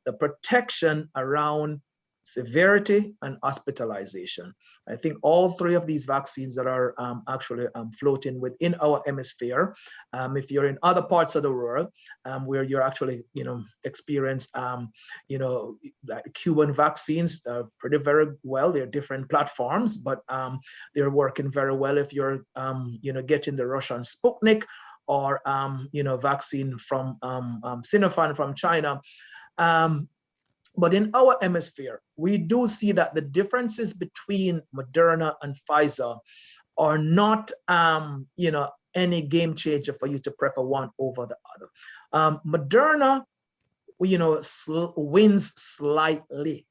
the protection around severity and hospitalization. I think all 3 of these vaccines that are actually floating within our hemisphere, if you're in other parts of the world where you're actually, experience, like Cuban vaccines, pretty very well. They're different platforms, but they're working very well if you're, getting the Russian Sputnik or, vaccine from Sinopharm from China. But in our hemisphere, we do see that the differences between Moderna and Pfizer are not, any game changer for you to prefer one over the other. Moderna, wins slightly,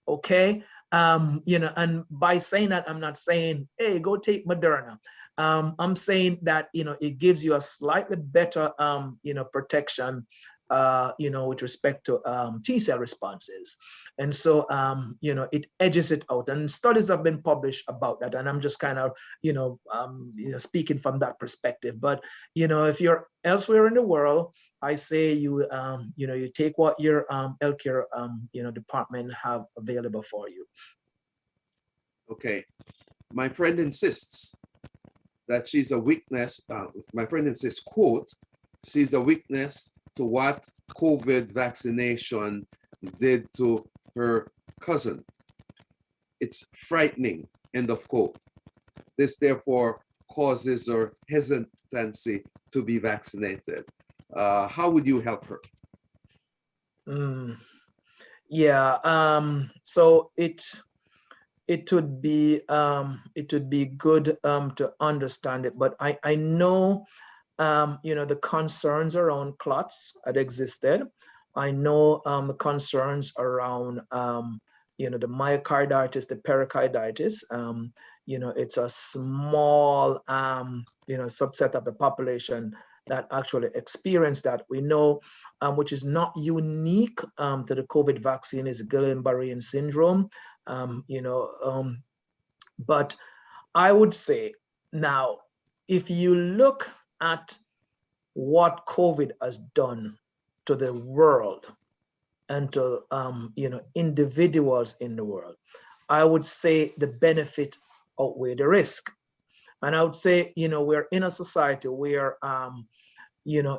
okay? And by saying that, I'm not saying, hey, go take Moderna. I'm saying that, it gives you a slightly better, protection with respect to T-cell responses. And so, it edges it out. And studies have been published about that. And I'm just kind of, speaking from that perspective. But, if you're elsewhere in the world, I say you take what your healthcare, department have available for you. Okay. My friend insists that she's a witness. My friend insists, quote, she's a witness to what COVID vaccination did to her cousin. It's frightening end of quote. This therefore causes her hesitancy to be vaccinated. How would you help her? Yeah, so it would be good to understand it, but I know the concerns around clots had existed. I know the concerns around the myocarditis, the pericarditis. It's a small subset of the population that actually experience that. We know, which is not unique to the COVID vaccine, is Guillain-Barré syndrome. But I would say now, if you look at what COVID has done to the world and to individuals in the world, I would say the benefit outweigh the risk. And I would say, we're in a society where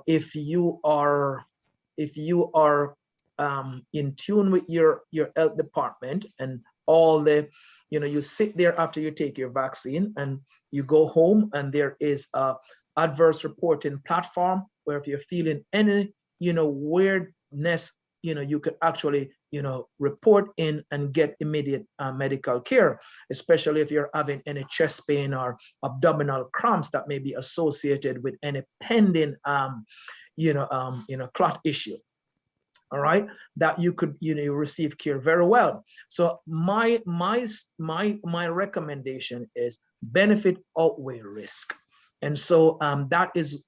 if you are in tune with your health department and all the, you sit there after you take your vaccine and you go home and there is a adverse reporting platform where if you're feeling any, weirdness, you could actually, report in and get immediate medical care, especially if you're having any chest pain or abdominal cramps that may be associated with any pending, clot issue. All right, that you could, receive care very well. So my recommendation is benefit outweigh risk. And so that is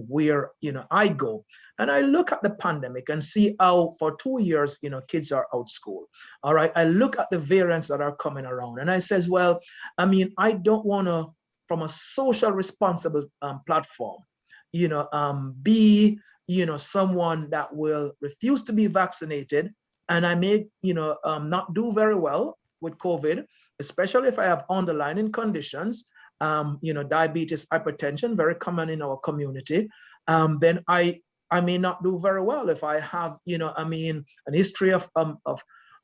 where, I go. And I look at the pandemic and see how for 2 years, kids are out school. All right. I look at the variants that are coming around and I says, well, I don't want to, from a social responsible platform, be, someone that will refuse to be vaccinated. And I may, not do very well with COVID, especially if I have underlying conditions. Diabetes, hypertension, very common in our community. Then I may not do very well if I have, an history of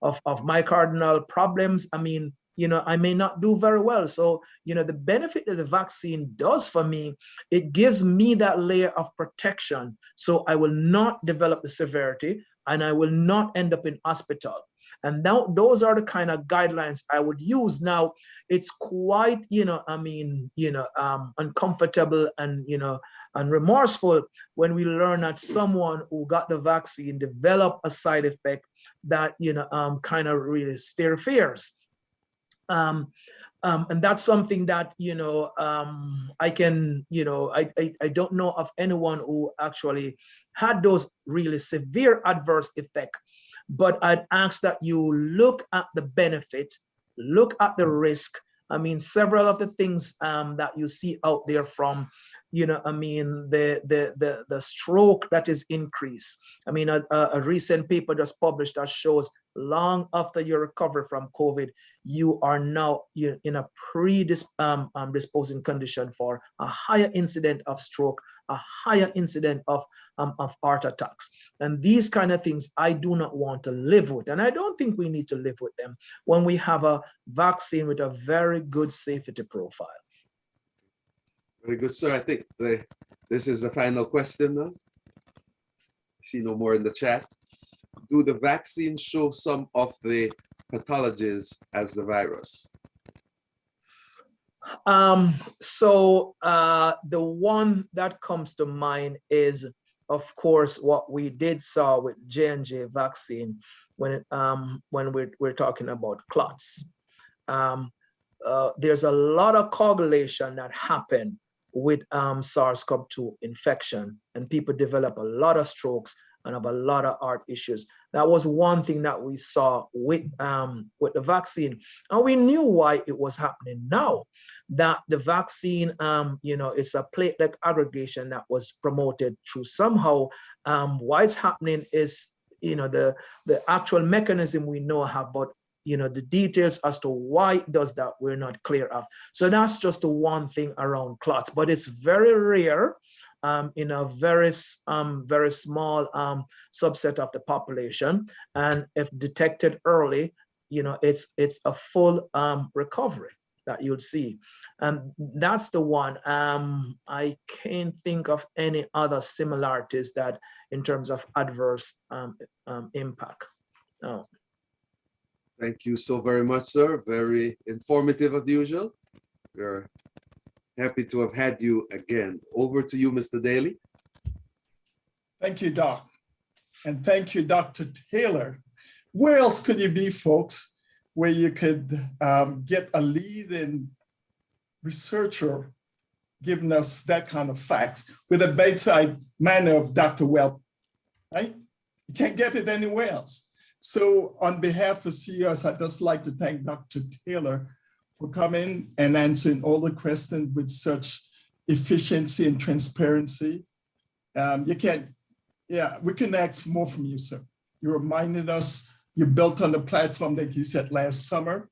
myocardial problems. I may not do very well. So, the benefit that the vaccine does for me, it gives me that layer of protection. So I will not develop the severity and I will not end up in hospital. And now those are the kind of guidelines I would use. Now it's quite, uncomfortable and, and remorseful when we learn that someone who got the vaccine developed a side effect that, kind of really stir fears. And that's something that, I can, I don't know of anyone who actually had those really severe adverse effects. But I'd ask that you look at the benefit, look at the risk. Several of the things that you see out there from, the stroke that is increased. A recent paper just published that shows long after you recover from COVID, you are now in a predisposing condition for a higher incident of stroke, a higher incident of heart attacks. And these kind of things I do not want to live with. And I don't think we need to live with them when we have a vaccine with a very good safety profile. Very good, sir. I think this is the final question now. I see no more in the chat. Do the vaccines show some of the pathologies as the virus? The one that comes to mind is, of course, what we did saw with J&J vaccine when we're talking about clots. There's a lot of coagulation that happened with SARS-CoV-2 infection, and people develop a lot of strokes and have a lot of heart issues. That was one thing that we saw with the vaccine, and we knew why it was happening. Now that the vaccine, it's a platelet aggregation that was promoted through somehow. Why it's happening is, the actual mechanism we know have, but the details as to why it does that, we're not clear of. So that's just the one thing around clots, but it's very rare. In a very small subset of the population, and if detected early, it's a full recovery. that you'll see. That's the one. I can't think of any other similarities that in terms of adverse impact. No. Thank you so very much, sir. Very informative as usual. We're happy to have had you again. Over to you, Mr. Daly. Thank you, Doc. And thank you, Dr. Taylor. Where else could you be, folks, where you could get a leading researcher giving us that kind of facts with a bedside manner of Dr. Welp, right? You can't get it anywhere else. So on behalf of CEOs, I'd just like to thank Dr. Taylor for coming and answering all the questions with such efficiency and transparency. We can ask more from you, sir. You reminded us, you built on the platform that you set last summer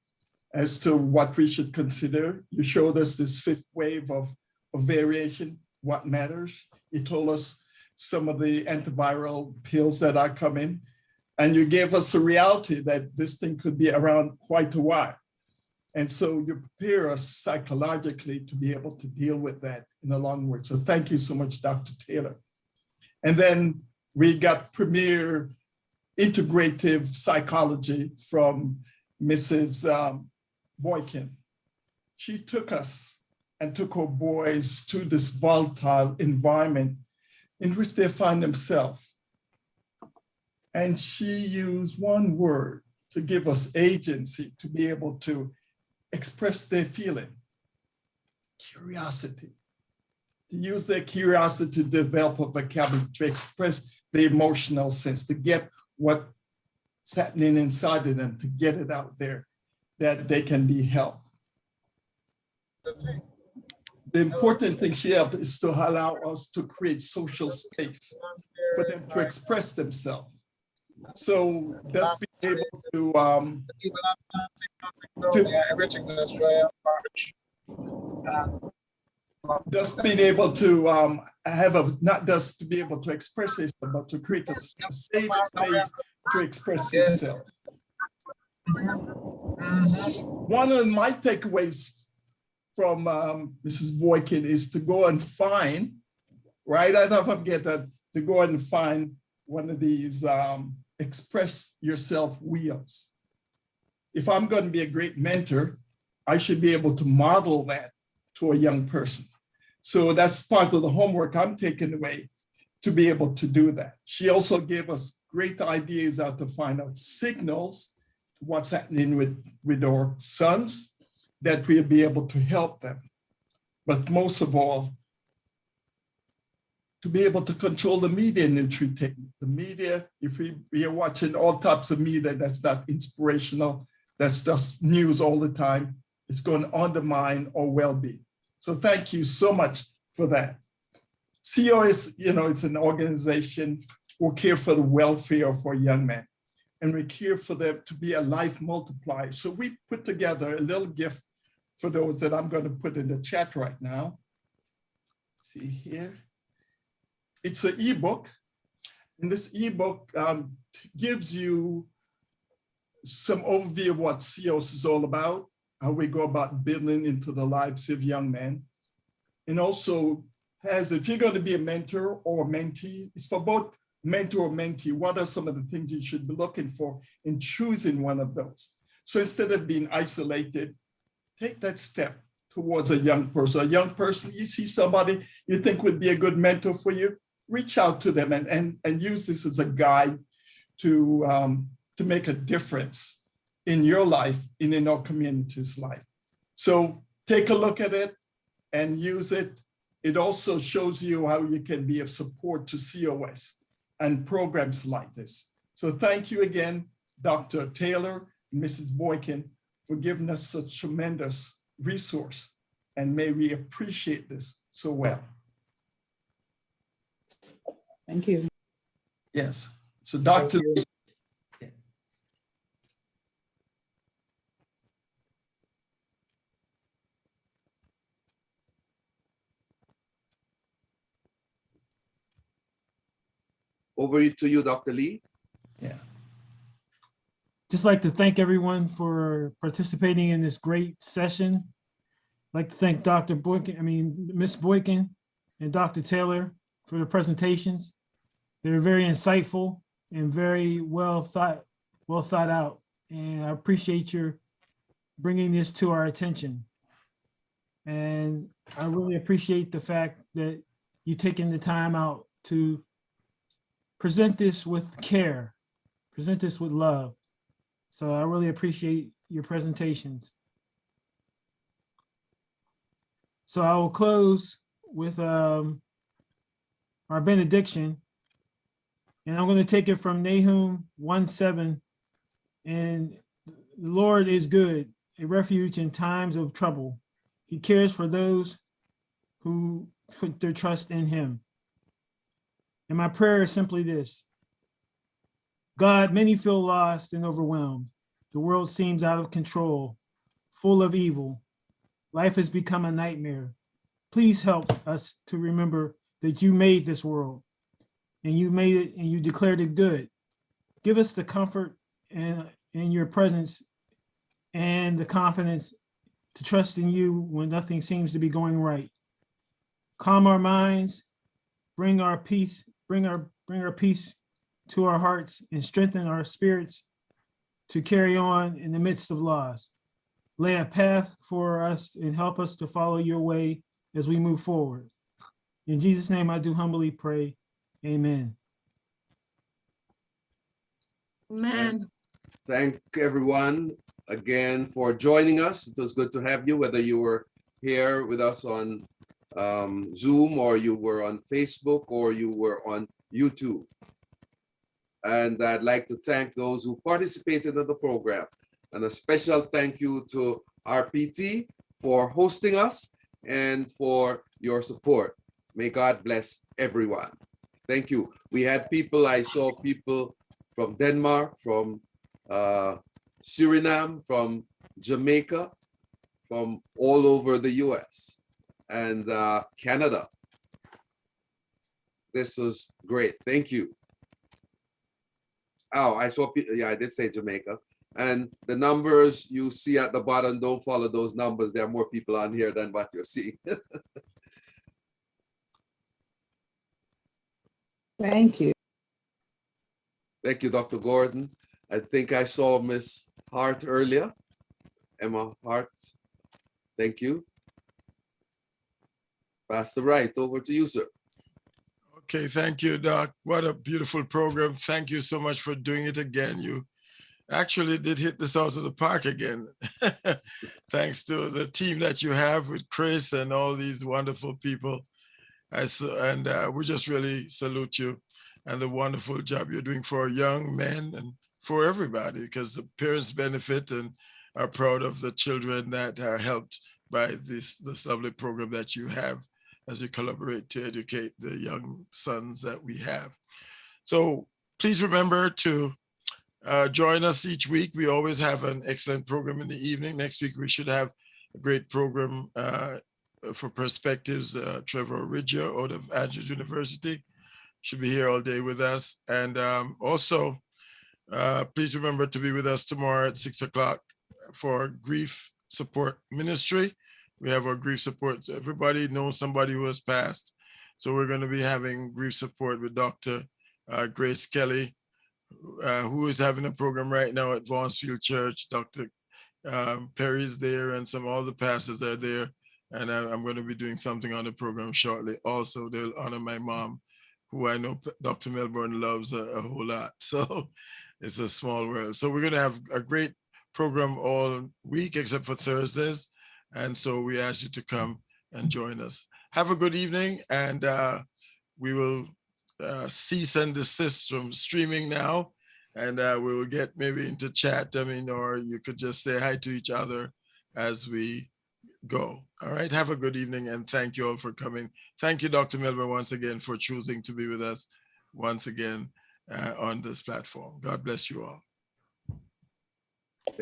as to what we should consider. You showed us this fifth wave of variation, what matters. You told us some of the antiviral pills that are coming, and you gave us the reality that this thing could be around quite a while. And so you prepare us psychologically to be able to deal with that in the long run. So thank you so much, Dr. Taylor. And then we got premier integrative psychology from Mrs. BOYKIN. She took us and took her boys to this volatile environment in which they find themselves. And she used one word to give us agency to be able to express their feeling: curiosity. To use their curiosity to develop a vocabulary, to express the emotional sense, to get what's happening inside of them, to get it out there, that they can be helped. The important thing she helped is to allow us to create social space for them to express themselves. So just being able just being able to have a, not just to be able to express yourself, but to create a safe space to express yourself. One of my takeaways from Mrs. BOYKIN is to go and find, right? I don't forget that, to go and find one of these express yourself wheels. If I'm going to be a great mentor, I should be able to model that to a young person. So that's part of the homework I'm taking away, to be able to do that. She also gave us great ideas how to find out signals, what's happening with our sons, that we'll be able to help them. But most of all, to be able to control the media industry technique. The media, if we are watching all types of media that's not inspirational, that's just news all the time, it's going to undermine our well-being. So thank you so much for that. CEO is, it's an organization who care for the welfare of our young men, and we care for them to be a life multiplier. So we put together a little gift for those that I'm going to put in the chat right now. See here. It's an ebook, and this ebook gives you some overview of what CEOs is all about, how we go about building into the lives of young men. And also has, if you're going to be a mentor or a mentee, it's for both mentor or mentee, what are some of the things you should be looking for in choosing one of those? So instead of being isolated, take that step towards a young person. A young person, you see somebody you think would be a good mentor for you, reach out to them and use this as a guide to make a difference in your life and in our community's life. So take a look at it and use it. It also shows you how you can be of support to COS and programs like this. So thank you again, Dr. Taylor, Mrs. BOYKIN, for giving us such tremendous resource, and may we appreciate this so well. Thank you. Yes, so Dr. Over to you, Dr. Lee. Yeah. Just like to thank everyone for participating in this great session. like to thank Dr. Boykin, Miss Boykin and Dr. Taylor for the presentations. They were very insightful and very well thought out. And I appreciate your bringing this to our attention. And I really appreciate the fact that you taking the time out to present this with care, present this with love. So I really appreciate your presentations. So I will close with our benediction. And I'm going to take it from Nahum 1:7. And the Lord is good, a refuge in times of trouble. He cares for those who put their trust in him. And my prayer is simply this. God, many feel lost and overwhelmed. The world seems out of control, full of evil. Life has become a nightmare. Please help us to remember that you made this world and you made it and you declared it good. Give us the comfort and in your presence and the confidence to trust in you when nothing seems to be going right. Calm our minds, bring our peace to our hearts and strengthen our spirits to carry on in the midst of loss. Lay a path for us and help us to follow your way as we move forward. In Jesus' name, I do humbly pray. Amen. Amen. Thank everyone again for joining us. It was good to have you, whether you were here with us on Zoom or you were on Facebook or you were on YouTube. And I'd like to thank those who participated in the program. And a special thank you to RPT for hosting us and for your support. May God bless everyone. Thank you. We had people, I saw people from Denmark, from Suriname, from Jamaica, from all over the US and Canada. This was great. Thank you. Oh, I saw people, yeah, I did say Jamaica. And the numbers you see at the bottom, don't follow those numbers. There are more people on here than what you're seeing. Thank you. Thank you, Dr. Gordon. I think I saw Miss Hart earlier. Emma Hart. Thank you. Pastor Wright, over to you, sir. Okay, thank you, Doc. What a beautiful program. Thank you so much for doing it again. You actually did hit this out of the park again. Thanks to the team that you have with Chris and all these wonderful people. We just really salute you and the wonderful job you're doing for young men and for everybody, because the parents benefit and are proud of the children that are helped by this lovely program that you have as you collaborate to educate the young sons that we have. So please remember to join us each week. We always have an excellent program in the evening. Next week, we should have a great program for Perspectives. Trevor Riggio out of Andrews University should be here all day with us. And also, please remember to be with us tomorrow at 6 o'clock for Grief Support Ministry. We have our grief support. Everybody knows somebody who has passed. So we're going to be having grief support with Dr. Grace Kelly, who is having a program right now at Vaughnsfield Church. Dr. Perry's there and all the pastors are there. And I'm going to be doing something on the program shortly. Also, they'll honor my mom, who I know Dr. Melbourne loves a whole lot. So it's a small world. So we're going to have a great program all week except for Thursdays. And so we ask you to come and join us. Have a good evening, and we will cease and desist from streaming now, and we will get maybe into chat, or you could just say hi to each other as we go. All right, have a good evening, and thank you all for coming. Thank you, Dr. Melbourne, once again for choosing to be with us once again on this platform. God bless you all.